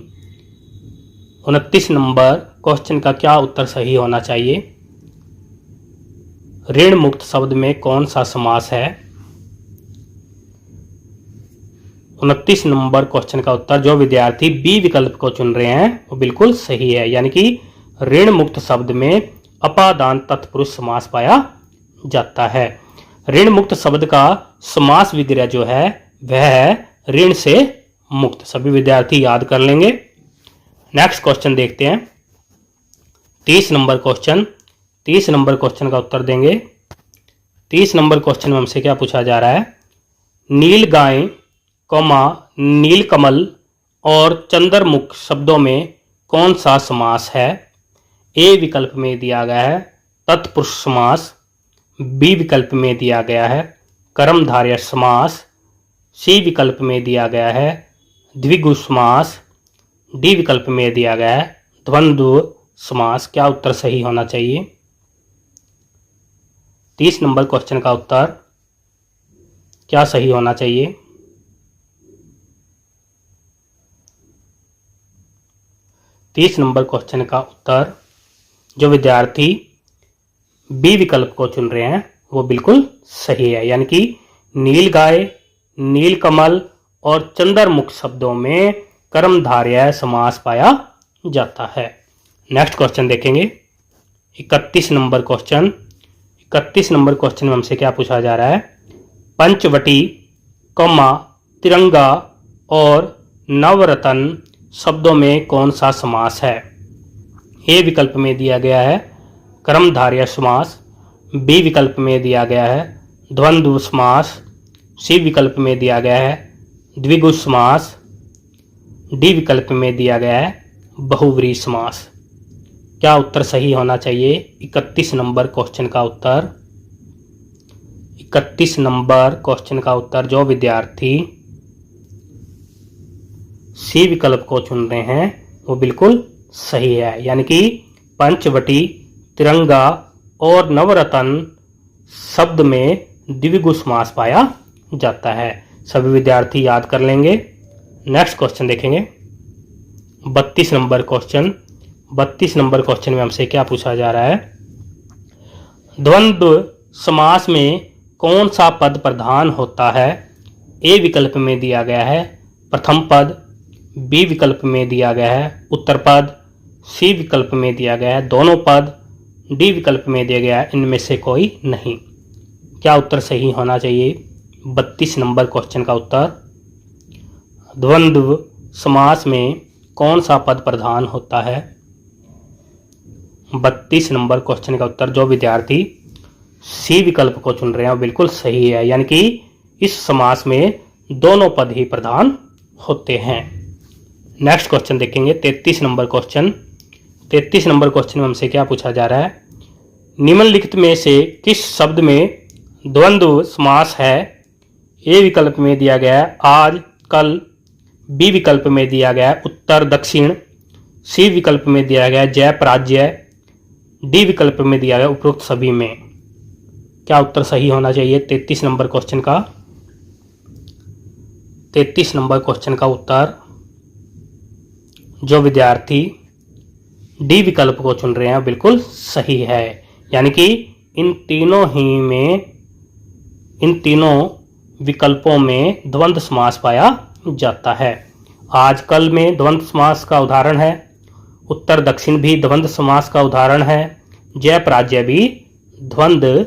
Speaker 1: 29 नंबर क्वेश्चन का क्या उत्तर सही होना चाहिए? ऋण मुक्त शब्द में कौन सा समास है? 29 नंबर क्वेश्चन का उत्तर जो विद्यार्थी बी विकल्प को चुन रहे हैं वो बिल्कुल सही है, यानी कि ऋण मुक्त शब्द में अपादान तत्पुरुष समास पाया जाता है। ऋण मुक्त शब्द का समास विग्रह जो है वह है ऋण से मुक्त। सभी विद्यार्थी याद कर लेंगे। नेक्स्ट क्वेश्चन देखते हैं 30 नंबर क्वेश्चन। 30 नंबर क्वेश्चन का उत्तर देंगे। 30 नंबर क्वेश्चन में हमसे क्या पूछा जा रहा है? नील गाय नील कमल और चंद्रमुख शब्दों में कौन सा समास है? ए विकल्प में दिया गया है तत्पुरुष समास। बी विकल्प में दिया गया है कर्मधारय समास। सी विकल्प में दिया गया है द्विगु समास। डी विकल्प में दिया गया है द्वंद्व समास। क्या उत्तर सही होना चाहिए? 30 नंबर क्वेश्चन का उत्तर क्या सही होना चाहिए? 30 नंबर क्वेश्चन का उत्तर जो विद्यार्थी बी विकल्प को चुन रहे हैं वो बिल्कुल सही है, यानी कि नीलगाय, नीलकमल और चंद्रमुख शब्दों में कर्मधारय समास पाया जाता है। नेक्स्ट क्वेश्चन देखेंगे 31 नंबर क्वेश्चन। 31 नंबर क्वेश्चन में हमसे क्या पूछा जा रहा है, पंचवटी, तिरंगा और नवरत्न शब्दों में कौन सा समास है। ए विकल्प में दिया गया है कर्मधारय समास, बी विकल्प में दिया गया है द्वंद्व समास, सी विकल्प में दिया गया है द्विगु समास, डी विकल्प में दिया गया है बहुव्रीहि समास। क्या उत्तर सही होना चाहिए 31 नंबर क्वेश्चन का उत्तर? 31 नंबर क्वेश्चन का उत्तर जो विद्यार्थी सी विकल्प को चुन रहे हैं वो बिल्कुल सही है, यानी कि पंचवटी, तिरंगा और नवरत्न शब्द में द्विगु समास पाया जाता है। सभी विद्यार्थी याद कर लेंगे। नेक्स्ट क्वेश्चन देखेंगे 32 नंबर क्वेश्चन। 32 नंबर क्वेश्चन में हमसे क्या पूछा जा रहा है, द्वंद्व समास में कौन सा पद प्रधान होता है। ए विकल्प में दिया गया है प्रथम पद, बी विकल्प में दिया गया है उत्तर पद, सी विकल्प में दिया गया है दोनों पद, डी विकल्प में दिया गया है इनमें से कोई नहीं। क्या उत्तर सही होना चाहिए 32 नंबर क्वेश्चन का उत्तर? द्वंद्व समास में कौन सा पद प्रधान होता है। 32 नंबर क्वेश्चन का उत्तर जो विद्यार्थी सी विकल्प को चुन रहे हैं बिल्कुल सही है, यानी कि इस समास में दोनों पद ही प्रधान होते हैं। नेक्स्ट क्वेश्चन देखेंगे 33 नंबर क्वेश्चन। 33 नंबर क्वेश्चन में हमसे क्या पूछा जा रहा है, निम्नलिखित में से किस शब्द में द्वंद्व समास है। ए विकल्प में दिया गया है आज, कल, बी विकल्प में दिया गया है उत्तर, दक्षिण, सी विकल्प में दिया गया है जय, पराजय, डी विकल्प में दिया गया उपरोक्त सभी में। क्या उत्तर सही होना चाहिए 33 नंबर क्वेश्चन का? 33 नंबर क्वेश्चन का उत्तर जो विद्यार्थी डी विकल्प को चुन रहे हैं बिल्कुल सही है, यानी कि इन तीनों विकल्पों में द्वंद्व समास पाया जाता है। आज, कल में द्वंद्व समास का उदाहरण है, उत्तर, दक्षिण भी द्वंद्व समास का उदाहरण है, जय, पराजय भी द्वंद्व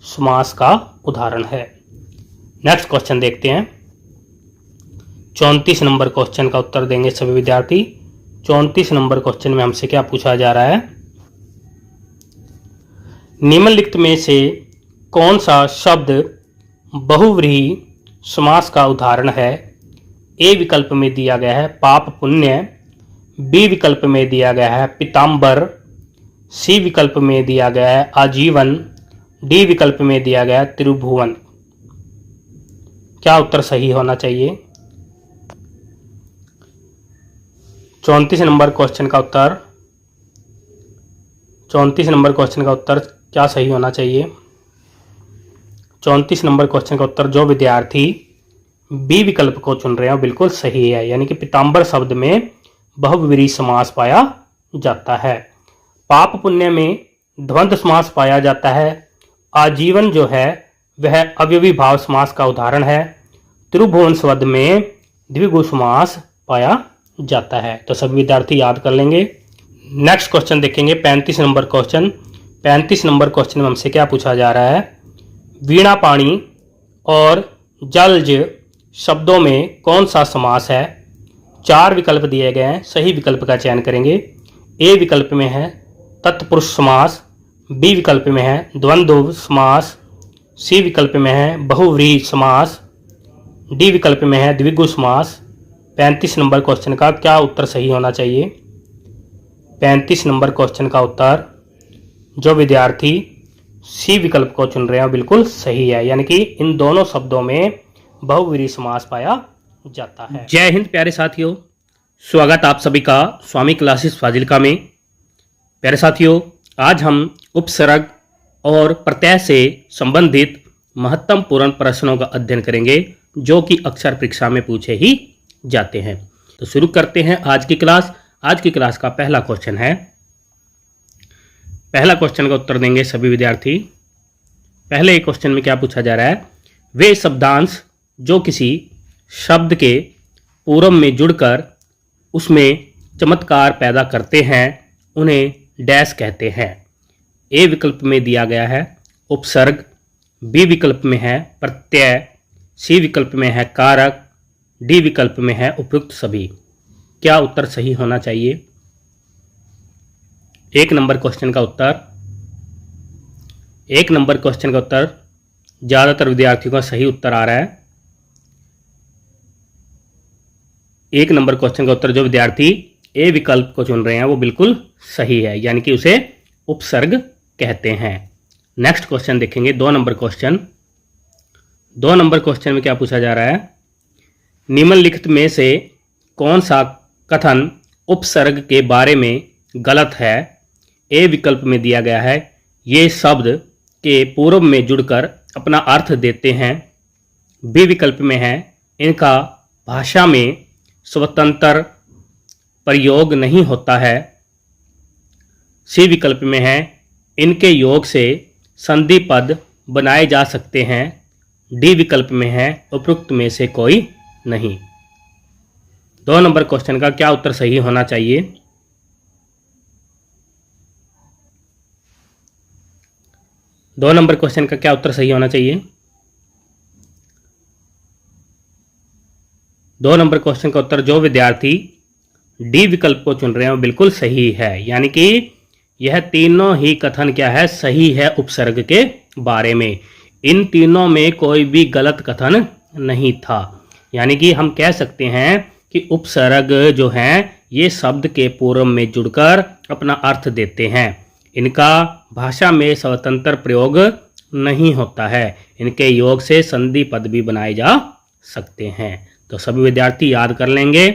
Speaker 1: समास का उदाहरण है। नेक्स्ट क्वेश्चन देखते हैं 34 नंबर क्वेश्चन का उत्तर देंगे सभी विद्यार्थी। 34 नंबर क्वेश्चन में हमसे क्या पूछा जा रहा है, निम्नलिखित में से कौन सा शब्द बहुव्रीहि समास का उदाहरण है। ए विकल्प में दिया गया है पाप पुण्य, बी विकल्प में दिया गया है पीताम्बर, सी विकल्प में दिया गया है आजीवन, डी विकल्प में दिया गया है त्रिभुवन। क्या उत्तर सही होना चाहिए 34 नंबर क्वेश्चन का उत्तर? 34 नंबर क्वेश्चन का उत्तर क्या सही होना चाहिए? 34 नंबर क्वेश्चन का उत्तर जो विद्यार्थी बी विकल्प को चुन रहे हैं बिल्कुल सही है, यानी कि पीताम्बर शब्द में बहुव्रीहि समास पाया जाता है। पाप पुण्य में द्वंद्व समास पाया जाता है। आजीवन जो है वह अवयवी भाव समास का उदाहरण है। त्रिभुवन शब्द में द्विगु समास पाया जाता है। तो सभी विद्यार्थी याद कर लेंगे। नेक्स्ट क्वेश्चन देखेंगे 35 नंबर क्वेश्चन। 35 नंबर क्वेश्चन में हमसे क्या पूछा जा रहा है, वीणा पाणी और जलज शब्दों में कौन सा समास है। 4 विकल्प दिए गए हैं, सही विकल्प का चयन करेंगे। ए विकल्प में है तत्पुरुष समास, बी विकल्प में है द्वंद्व समास, सी विकल्प में है बहुव्रीहि समास, डी विकल्प में है द्विगु समास। 35 नंबर क्वेश्चन का क्या उत्तर सही होना चाहिए? 35 नंबर क्वेश्चन का उत्तर जो विद्यार्थी सी विकल्प को चुन रहे हैं बिल्कुल सही है, यानी कि इन दोनों शब्दों में बहुव्रीहि समास पाया जाता है। जय हिंद प्यारे साथियों, स्वागत आप सभी का स्वामी क्लासेस फाजिलका में। प्यारे साथियों, आज हम उपसर्ग और प्रत्यय से संबंधित महत्वपूर्ण प्रश्नों का अध्ययन करेंगे जो कि अक्सर परीक्षा में पूछे ही जाते हैं। तो शुरू करते हैं आज की क्लास। आज की क्लास का पहला क्वेश्चन है, पहला क्वेश्चन का उत्तर देंगे सभी विद्यार्थी। पहले क्वेश्चन में क्या पूछा जा रहा है, वे शब्दांश जो किसी शब्द के पूर्व में जुड़कर उसमें चमत्कार पैदा करते हैं उन्हें डैश कहते हैं। ए विकल्प में दिया गया है उपसर्ग, बी विकल्प में है प्रत्यय, सी विकल्प में है कारक, डी विकल्प में है उपयुक्त सभी। क्या उत्तर सही होना चाहिए? एक नंबर क्वेश्चन का उत्तर ज़्यादातर विद्यार्थियों का सही उत्तर आ रहा है। एक नंबर क्वेश्चन का उत्तर जो विद्यार्थी ए विकल्प को चुन रहे हैं वो बिल्कुल सही है, यानी कि उसे उपसर्ग कहते हैं। नेक्स्ट क्वेश्चन देखेंगे, 2 नंबर क्वेश्चन। 2 नंबर क्वेश्चन में क्या पूछा जा रहा है, निम्नलिखित में से कौन सा कथन उपसर्ग के बारे में गलत है? ए विकल्प में दिया गया है ये शब्द के पूर्व में जुड़कर अपना अर्थ देते हैं। बी विकल्प में है इनका भाषा में स्वतंत्र प्रयोग नहीं होता है। सी विकल्प में है इनके योग से संधि पद बनाए जा सकते हैं। डी विकल्प में है उपयुक्त में से कोई नहीं। 2 नंबर क्वेश्चन का क्या उत्तर सही होना चाहिए? दो नंबर क्वेश्चन का क्या उत्तर सही होना चाहिए? 2 नंबर क्वेश्चन का उत्तर जो विद्यार्थी डी विकल्प को चुन रहे हैं वो बिल्कुल सही है, यानी कि यह तीनों ही कथन क्या है, सही है उपसर्ग के बारे में। इन तीनों में कोई भी गलत कथन नहीं था, यानी कि हम कह सकते हैं कि उपसर्ग जो हैं ये शब्द के पूर्व में जुड़कर अपना अर्थ देते हैं। इनका भाषा में स्वतंत्र प्रयोग नहीं होता है। इनके योग से संधि पद भी बनाए जा सकते हैं। तो सभी विद्यार्थी याद कर लेंगे।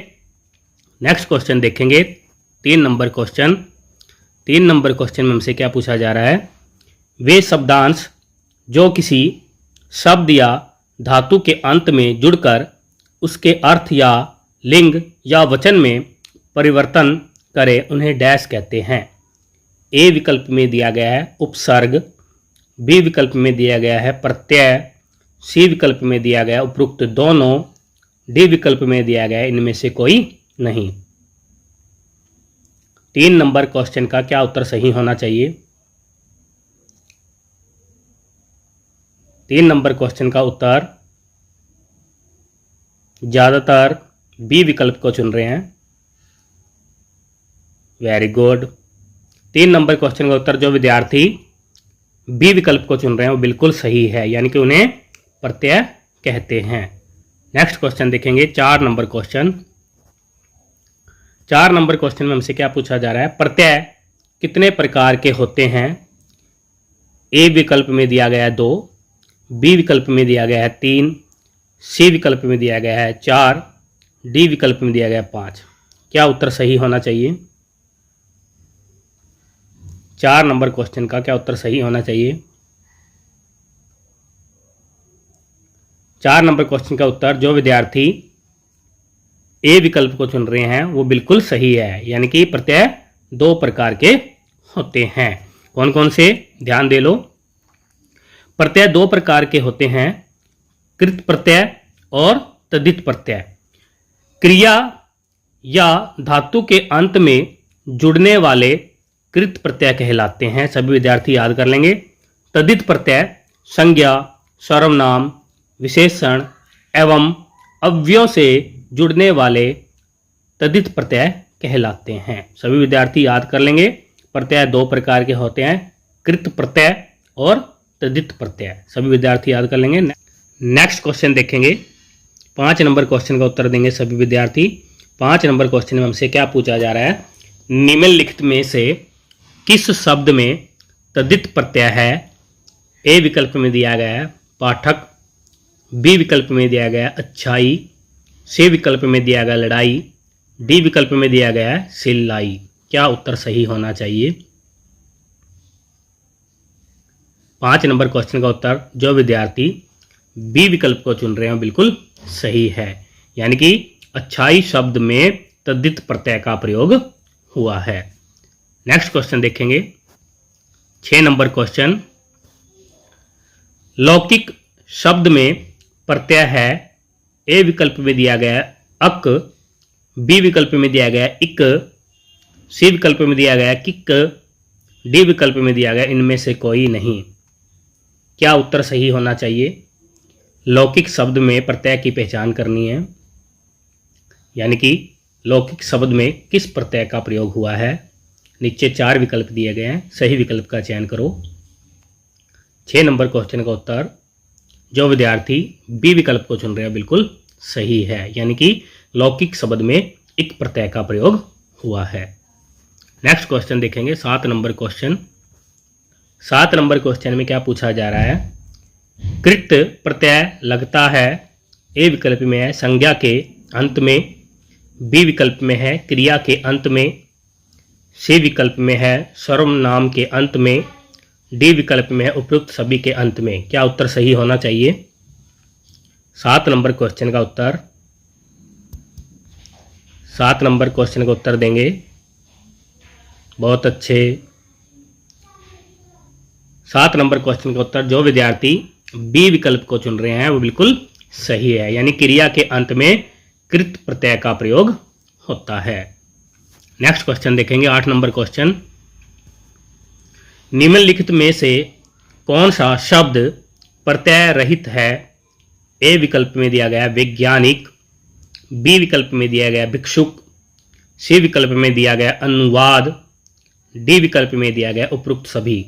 Speaker 1: नेक्स्ट क्वेश्चन देखेंगे, 3 नंबर क्वेश्चन। 3 नंबर क्वेश्चन में हमसे क्या पूछा जा रहा है, वे शब्दांश जो किसी शब्द या धातु के अंत में जुड़कर उसके अर्थ या लिंग या वचन में परिवर्तन करे उन्हें डैश कहते हैं। ए विकल्प में दिया गया है उपसर्ग, बी विकल्प में दिया गया है प्रत्यय, सी विकल्प में दिया गया उपयुक्त दोनों, डी विकल्प में दिया गया इनमें से कोई नहीं। 3 नंबर क्वेश्चन का क्या उत्तर सही होना चाहिए? 3 नंबर क्वेश्चन का उत्तर ज़्यादातर बी विकल्प को चुन रहे हैं। Very good. 3 नंबर क्वेश्चन का उत्तर जो विद्यार्थी बी विकल्प को चुन रहे हैं वो बिल्कुल सही है, यानी कि उन्हें प्रत्यय कहते हैं। नेक्स्ट क्वेश्चन देखेंगे, 4 नंबर क्वेश्चन। 4 नंबर क्वेश्चन में हमसे क्या पूछा जा रहा है, प्रत्यय कितने प्रकार के होते हैं? ए विकल्प में दिया गया है 2, बी विकल्प में दिया गया है 3, सी विकल्प में दिया गया है 4, डी विकल्प में दिया गया है 5। क्या उत्तर सही होना चाहिए? 4 नंबर क्वेश्चन का क्या उत्तर सही होना चाहिए? 4 नंबर क्वेश्चन का उत्तर जो विद्यार्थी ए विकल्प को चुन रहे हैं वो बिल्कुल सही है, यानी कि प्रत्यय 2 प्रकार के होते हैं। कौन कौन से, ध्यान दे लो। प्रत्यय 2 प्रकार के होते हैं, कृत प्रत्यय और तद्धित प्रत्यय। क्रिया या धातु के अंत में जुड़ने वाले कृत प्रत्यय कहलाते हैं। सभी विद्यार्थी याद कर लेंगे। तद्धित प्रत्यय संज्ञा, सर्वनाम, विशेषण एवं अव्ययों से जुड़ने वाले तद्धित प्रत्यय कहलाते हैं। सभी विद्यार्थी याद कर लेंगे। प्रत्यय 2 प्रकार के होते हैं, कृत प्रत्यय और तद्धित प्रत्यय। सभी विद्यार्थी याद कर लेंगे। नेक्स्ट क्वेश्चन देखेंगे, 5 नंबर क्वेश्चन का उत्तर देंगे सभी विद्यार्थी। 5 नंबर क्वेश्चन में हमसे क्या पूछा जा रहा है, निम्नलिखित में से किस शब्द में तद्धित प्रत्यय है? ए विकल्प में दिया गया है पाठक, बी विकल्प में दिया गया है अच्छाई, सी विकल्प में दिया गया लड़ाई, डी विकल्प में दिया गया है सिलाई। क्या उत्तर सही होना चाहिए? 5 नंबर क्वेश्चन का उत्तर जो विद्यार्थी बी विकल्प को चुन रहे हैं बिल्कुल सही है, यानी कि अच्छाई शब्द में तद्धित प्रत्यय का प्रयोग हुआ है। नेक्स्ट क्वेश्चन देखेंगे, 6 नंबर क्वेश्चन। लौकिक शब्द में प्रत्यय है। ए विकल्प में दिया गया है अक, बी विकल्प में दिया गया है इक, सी विकल्प में दिया गया है किक, डी विकल्प में दिया गया इनमें से कोई नहीं। क्या उत्तर सही होना चाहिए? लौकिक शब्द में प्रत्यय की पहचान करनी है, यानी कि लौकिक शब्द में किस प्रत्यय का प्रयोग हुआ है। नीचे 4 विकल्प दिए गए हैं, सही विकल्प का चयन करो। 6 नंबर क्वेश्चन का उत्तर, जो विद्यार्थी बी विकल्प को चुन रहे हैं बिल्कुल सही है, यानी कि लौकिक शब्द में एक प्रत्यय का प्रयोग हुआ है। नेक्स्ट क्वेश्चन देखेंगे 7 नंबर क्वेश्चन। 7 नंबर क्वेश्चन में क्या पूछा जा रहा है? कृत प्रत्यय लगता है। ए विकल्प में है संज्ञा के अंत में, बी विकल्प में है क्रिया के अंत में, सी विकल्प में है सर्वनाम के अंत में, डी विकल्प में है उपयुक्त सभी के अंत में। क्या उत्तर सही होना चाहिए? 7 नंबर क्वेश्चन का उत्तर, 7 नंबर क्वेश्चन का उत्तर देंगे। बहुत अच्छे। 7 नंबर क्वेश्चन का उत्तर, जो विद्यार्थी बी विकल्प को चुन रहे हैं वो बिल्कुल सही है, यानी क्रिया के अंत में कृत प्रत्यय का प्रयोग होता है। नेक्स्ट क्वेश्चन देखेंगे 8 नंबर क्वेश्चन। निम्नलिखित में से कौन सा शब्द प्रत्यय रहित है? ए विकल्प में दिया गया वैज्ञानिक, बी विकल्प में दिया गया भिक्षुक, सी विकल्प में दिया गया अनुवाद, डी विकल्प में दिया गया उपयुक्त सभी।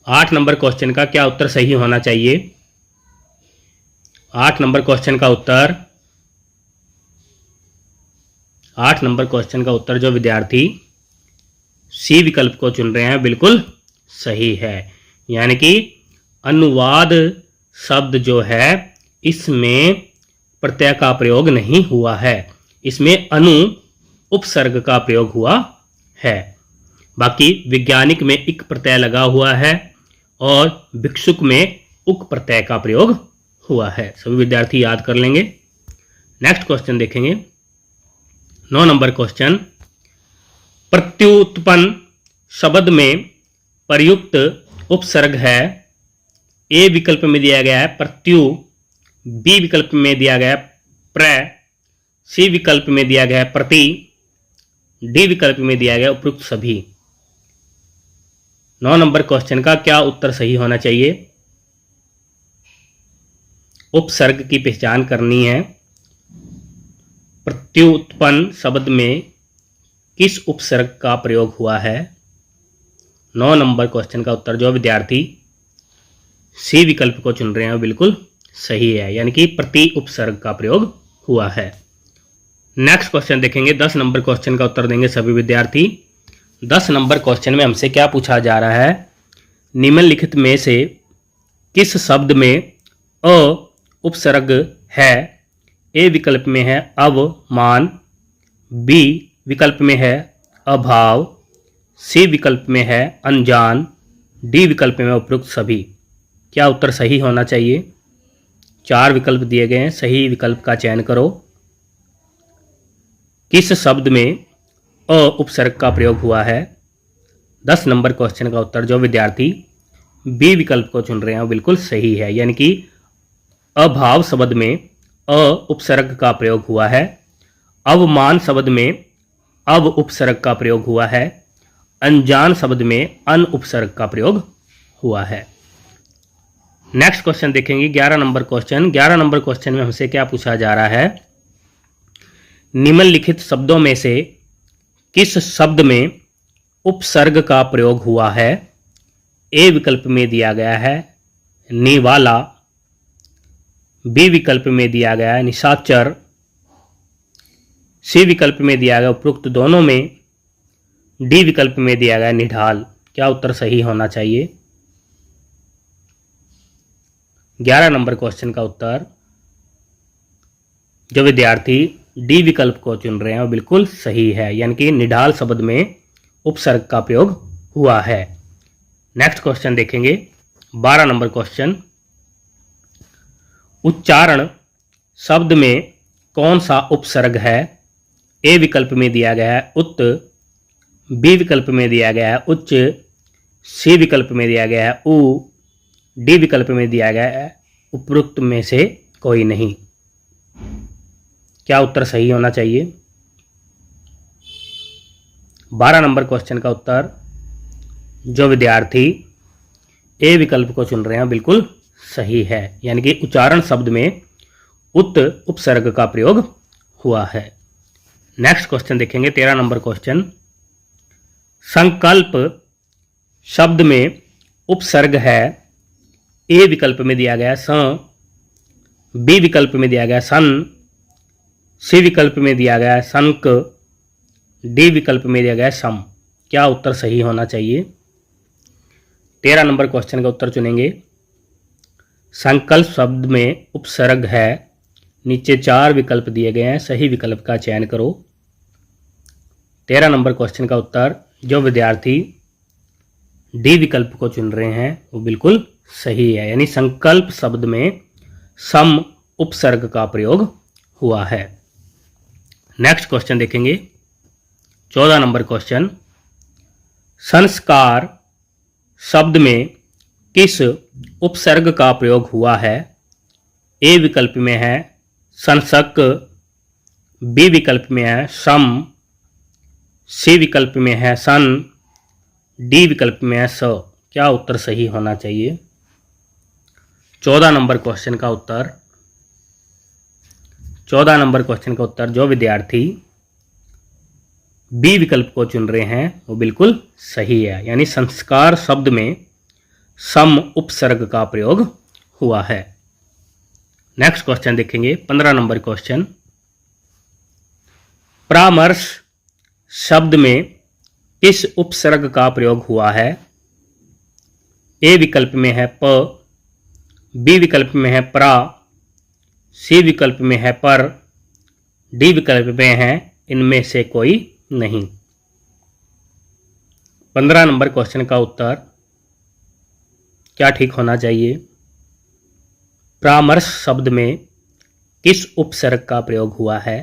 Speaker 1: 8 नंबर क्वेश्चन का क्या उत्तर सही होना चाहिए? 8 नंबर क्वेश्चन का उत्तर, 8 नंबर क्वेश्चन का उत्तर, जो विद्यार्थी सी विकल्प को चुन रहे हैं बिल्कुल सही है, यानी कि अनुवाद शब्द जो है इसमें प्रत्यय का प्रयोग नहीं हुआ है, इसमें अनु उपसर्ग का प्रयोग हुआ है। बाकी वैज्ञानिक में इक प्रत्यय लगा हुआ है और भिक्षुक में उक प्रत्यय का प्रयोग हुआ है। सभी विद्यार्थी याद कर लेंगे। नेक्स्ट क्वेश्चन देखेंगे 9 नंबर क्वेश्चन। प्रत्युत्पन्न शब्द में प्रयुक्त उपसर्ग है। ए विकल्प में दिया गया है प्रत्यु, बी विकल्प में दिया गया है प्र, सी विकल्प में दिया गया है प्रति, डी विकल्प में दिया गया उपयुक्त सभी। 9 नंबर क्वेश्चन का क्या उत्तर सही होना चाहिए? उपसर्ग की पहचान करनी है। प्रत्युत्पन्न शब्द में किस उपसर्ग का प्रयोग हुआ है? 9 नंबर क्वेश्चन का उत्तर, जो विद्यार्थी सी विकल्प को चुन रहे हैं बिल्कुल सही है, यानी कि प्रति उपसर्ग का प्रयोग हुआ है। नेक्स्ट क्वेश्चन देखेंगे 10 नंबर क्वेश्चन का उत्तर देंगे सभी विद्यार्थी। 10 नंबर क्वेश्चन में हमसे क्या पूछा जा रहा है? निम्नलिखित में से किस शब्द में अ उपसर्ग है? ए विकल्प में है अवमान, बी विकल्प में है अभाव, सी विकल्प में है अनजान, डी विकल्प में उपयुक्त सभी। क्या उत्तर सही होना चाहिए? 4 विकल्प दिए गए हैं, सही विकल्प का चयन करो। किस शब्द में अ उपसर्ग का प्रयोग हुआ है? 10 नंबर क्वेश्चन का उत्तर, जो विद्यार्थी बी विकल्प को चुन रहे हैं वो बिल्कुल सही है, यानी कि अभाव शब्द में अ उपसर्ग का प्रयोग हुआ है। अवमान शब्द में अव उपसर्ग का प्रयोग हुआ है। अनजान शब्द में अन उपसर्ग का प्रयोग हुआ है। नेक्स्ट क्वेश्चन देखेंगे 11 नंबर क्वेश्चन। 11 नंबर क्वेश्चन में हमसे क्या पूछा जा रहा है? निम्नलिखित शब्दों में से किस शब्द में उपसर्ग का प्रयोग हुआ है? ए विकल्प में दिया गया है निवाला, बी विकल्प में दिया गया है निशाचर, सी विकल्प में दिया गया उपयुक्त दोनों में, डी विकल्प में दिया गया निढाल। क्या उत्तर सही होना चाहिए? 11 नंबर क्वेश्चन का उत्तर, जो विद्यार्थी डी विकल्प को चुन रहे हैं वो बिल्कुल सही है, यानी कि निढाल शब्द में उपसर्ग का प्रयोग हुआ है। नेक्स्ट क्वेश्चन देखेंगे 12 नंबर क्वेश्चन। उच्चारण शब्द में कौन सा उपसर्ग है? ए विकल्प में दिया गया है उत, बी विकल्प में दिया गया है उच्च, सी विकल्प में दिया गया है उ, डी विकल्प में दिया गया है उपरोक्त में से कोई नहीं। क्या उत्तर सही होना चाहिए? 12 नंबर क्वेश्चन का उत्तर जो विद्यार्थी ए विकल्प को चुन रहे हैं बिल्कुल सही है, यानी कि उच्चारण शब्द में उत उपसर्ग का प्रयोग हुआ है। नेक्स्ट क्वेश्चन देखेंगे 13 नंबर क्वेश्चन। संकल्प शब्द में उपसर्ग है। ए विकल्प में दिया गया स, बी विकल्प में दिया गया सन, सी विकल्प में दिया गया संक, डी विकल्प में दिया गया सम। क्या उत्तर सही होना चाहिए? 13 नंबर क्वेश्चन का उत्तर चुनेंगे। संकल्प शब्द में उपसर्ग है, नीचे 4 विकल्प दिए गए हैं, सही विकल्प का चयन करो। 13 नंबर क्वेश्चन का उत्तर जो विद्यार्थी डी विकल्प को चुन रहे हैं वो बिल्कुल सही है, यानी संकल्प शब्द में सम उपसर्ग का प्रयोग हुआ है। नेक्स्ट क्वेश्चन देखेंगे 14 नंबर क्वेश्चन। संस्कार शब्द में किस उपसर्ग का प्रयोग हुआ है? ए विकल्प में है संसक, बी विकल्प में है सम, सी विकल्प में है सन, डी विकल्प में है स। क्या उत्तर सही होना चाहिए? 14 नंबर क्वेश्चन का उत्तर 14 नंबर क्वेश्चन का उत्तर जो विद्यार्थी बी विकल्प को चुन रहे हैं वो बिल्कुल सही है, यानी संस्कार शब्द में सम उपसर्ग का प्रयोग हुआ है। नेक्स्ट क्वेश्चन देखेंगे 15 नंबर क्वेश्चन। परामर्श शब्द में किस उपसर्ग का प्रयोग हुआ है? ए विकल्प में है प, बी विकल्प में है प्रा, सी विकल्प में है पर, डी विकल्प में है इनमें से कोई नहीं। 15 नंबर क्वेश्चन का उत्तर क्या ठीक होना चाहिए? परामर्श शब्द में किस उपसर्ग का प्रयोग हुआ है?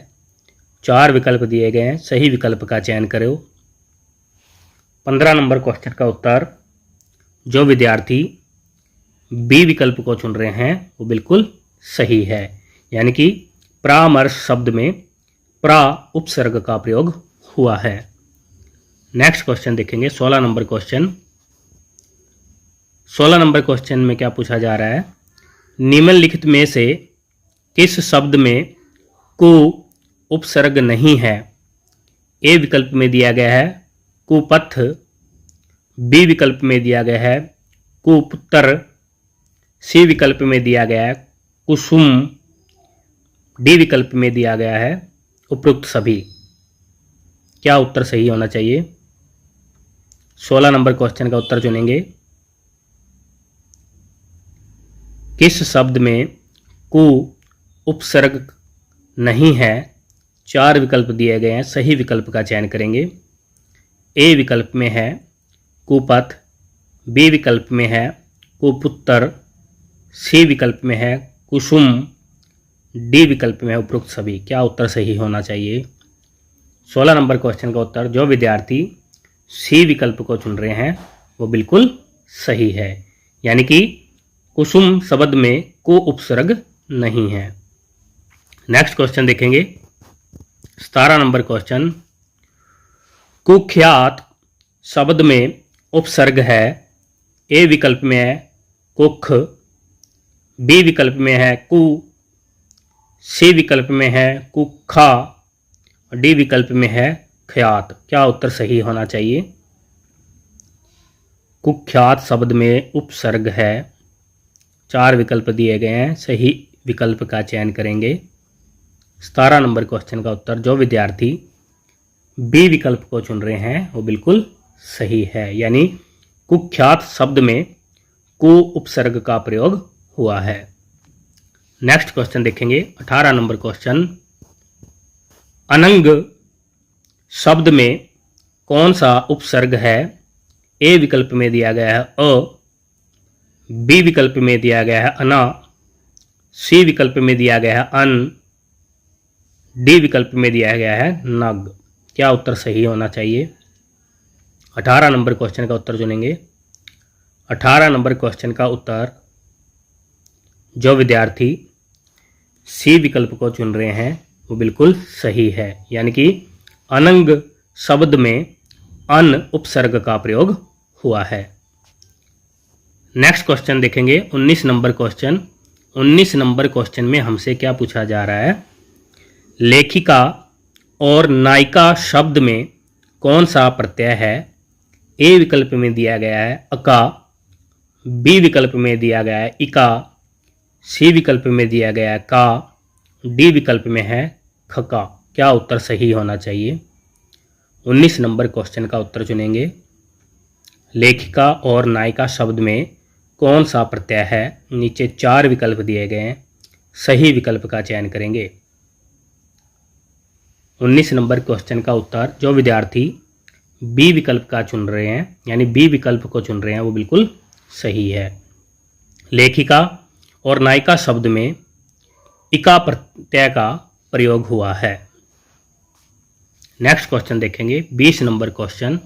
Speaker 1: 4 विकल्प दिए गए हैं, सही विकल्प का चयन करो। 15 नंबर क्वेश्चन का उत्तर जो विद्यार्थी बी विकल्प को चुन रहे हैं वो बिल्कुल सही है, यानी कि परामर्श शब्द में प्रा उपसर्ग का प्रयोग हुआ है। नेक्स्ट क्वेश्चन देखेंगे 16 नंबर क्वेश्चन। 16 नंबर क्वेश्चन में क्या पूछा जा रहा है? निम्नलिखित में से किस शब्द में कु उपसर्ग नहीं है? ए विकल्प में दिया गया है कुपथ, बी विकल्प में दिया गया है कुपुत्र, सी विकल्प में दिया गया है कुसुम, डी विकल्प में दिया गया है उपरोक्त सभी। क्या उत्तर सही होना चाहिए? 16 नंबर क्वेश्चन का उत्तर चुनेंगे। किस शब्द में कु उपसर्ग नहीं है? 4 विकल्प दिए गए हैं, सही विकल्प का चयन करेंगे। ए विकल्प में है कुपथ, बी विकल्प में है कुपुत्र, सी विकल्प में है कुसुम, डी विकल्प में है उपरोक्त सभी। क्या उत्तर सही होना चाहिए? 16 नंबर क्वेश्चन का उत्तर जो विद्यार्थी सी विकल्प को चुन रहे हैं वो बिल्कुल सही है, यानी कि कुसुम शब्द में को उपसर्ग नहीं है। नेक्स्ट क्वेश्चन देखेंगे 17 नंबर क्वेश्चन। कुख्यात शब्द में उपसर्ग है। ए विकल्प में है कुख, बी विकल्प में है कु, सी विकल्प में है कुखा, डी विकल्प में है ख्यात। क्या उत्तर सही होना चाहिए? कुख्यात शब्द में उपसर्ग है। 4 विकल्प दिए गए हैं, सही विकल्प का चयन करेंगे। 17 नंबर क्वेश्चन का उत्तर जो विद्यार्थी बी विकल्प को चुन रहे हैं वो बिल्कुल सही है, यानी कुख्यात शब्द में कु उपसर्ग का प्रयोग हुआ है। नेक्स्ट क्वेश्चन देखेंगे 18 नंबर क्वेश्चन। अनंग शब्द में कौन सा उपसर्ग है? ए विकल्प में दिया गया है अ, बी विकल्प में दिया गया है अना, सी विकल्प में दिया गया है अन, डी विकल्प में दिया गया है नग। क्या उत्तर सही होना चाहिए? 18 नंबर क्वेश्चन का उत्तर चुनेंगे। 18 नंबर क्वेश्चन का उत्तर जो विद्यार्थी सी विकल्प को चुन रहे हैं वो बिल्कुल सही है, यानी कि अनंग शब्द में अन उपसर्ग का प्रयोग हुआ है। नेक्स्ट क्वेश्चन देखेंगे 19 नंबर क्वेश्चन। 19 नंबर क्वेश्चन में हमसे क्या पूछा जा रहा है, लेखिका और नायिका शब्द में कौन सा प्रत्यय है। ए विकल्प में दिया गया है अका, बी विकल्प में दिया गया है इका, सी विकल्प में दिया गया है का, डी विकल्प में है खका। क्या उत्तर सही होना चाहिए। 19 नंबर क्वेश्चन का उत्तर चुनेंगे। लेखिका और नायिका शब्द में कौन सा प्रत्यय है। नीचे 4 विकल्प दिए गए हैं, सही विकल्प का चयन करेंगे। 19 नंबर क्वेश्चन का उत्तर जो विद्यार्थी बी विकल्प का चुन रहे हैं, यानी बी विकल्प को चुन रहे हैं, वो बिल्कुल सही है। लेखिका और नायिका शब्द में इका प्रत्यय का प्रयोग हुआ है। नेक्स्ट क्वेश्चन देखेंगे 20 नंबर क्वेश्चन।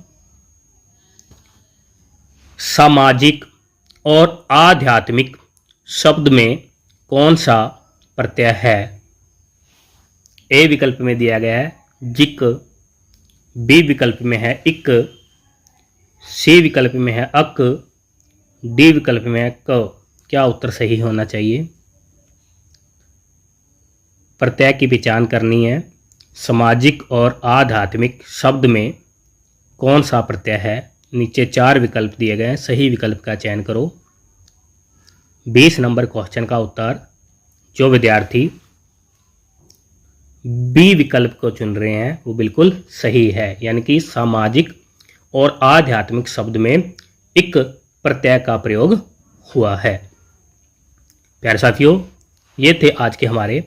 Speaker 1: सामाजिक और आध्यात्मिक शब्द में कौन सा प्रत्यय है। ए विकल्प में दिया गया है जिक, बी विकल्प में है इक, सी विकल्प में है अक, डी विकल्प में है क। क्या उत्तर सही होना चाहिए। प्रत्यय की पहचान करनी है। सामाजिक और आध्यात्मिक शब्द में कौन सा प्रत्यय है। नीचे 4 विकल्प दिए गए हैं, सही विकल्प का चयन करो। 20 नंबर क्वेश्चन का उत्तर जो विद्यार्थी बी विकल्प को चुन रहे हैं वो बिल्कुल सही है, यानी कि सामाजिक और आध्यात्मिक शब्द में इक प्रत्यय का प्रयोग हुआ है। प्यारे साथियों, ये थे आज के हमारे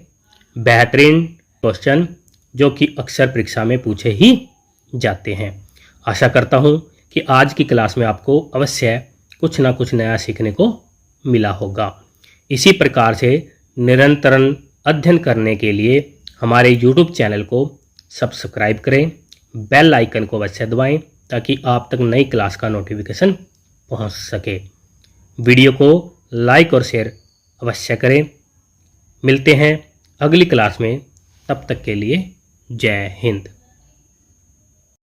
Speaker 1: बेहतरीन क्वेश्चन जो कि अक्सर परीक्षा में पूछे ही जाते हैं। आशा करता हूँ कि आज की क्लास में आपको अवश्य कुछ ना कुछ नया सीखने को मिला होगा। इसी प्रकार से निरंतर अध्ययन करने के लिए हमारे YouTube चैनल को सब्सक्राइब करें, बेल आइकन को अवश्य दबाएं ताकि आप तक नई क्लास का नोटिफिकेशन पहुंच सके। वीडियो को लाइक और शेयर अवश्य करें। मिलते हैं अगली क्लास में, तब तक के लिए जय हिंद।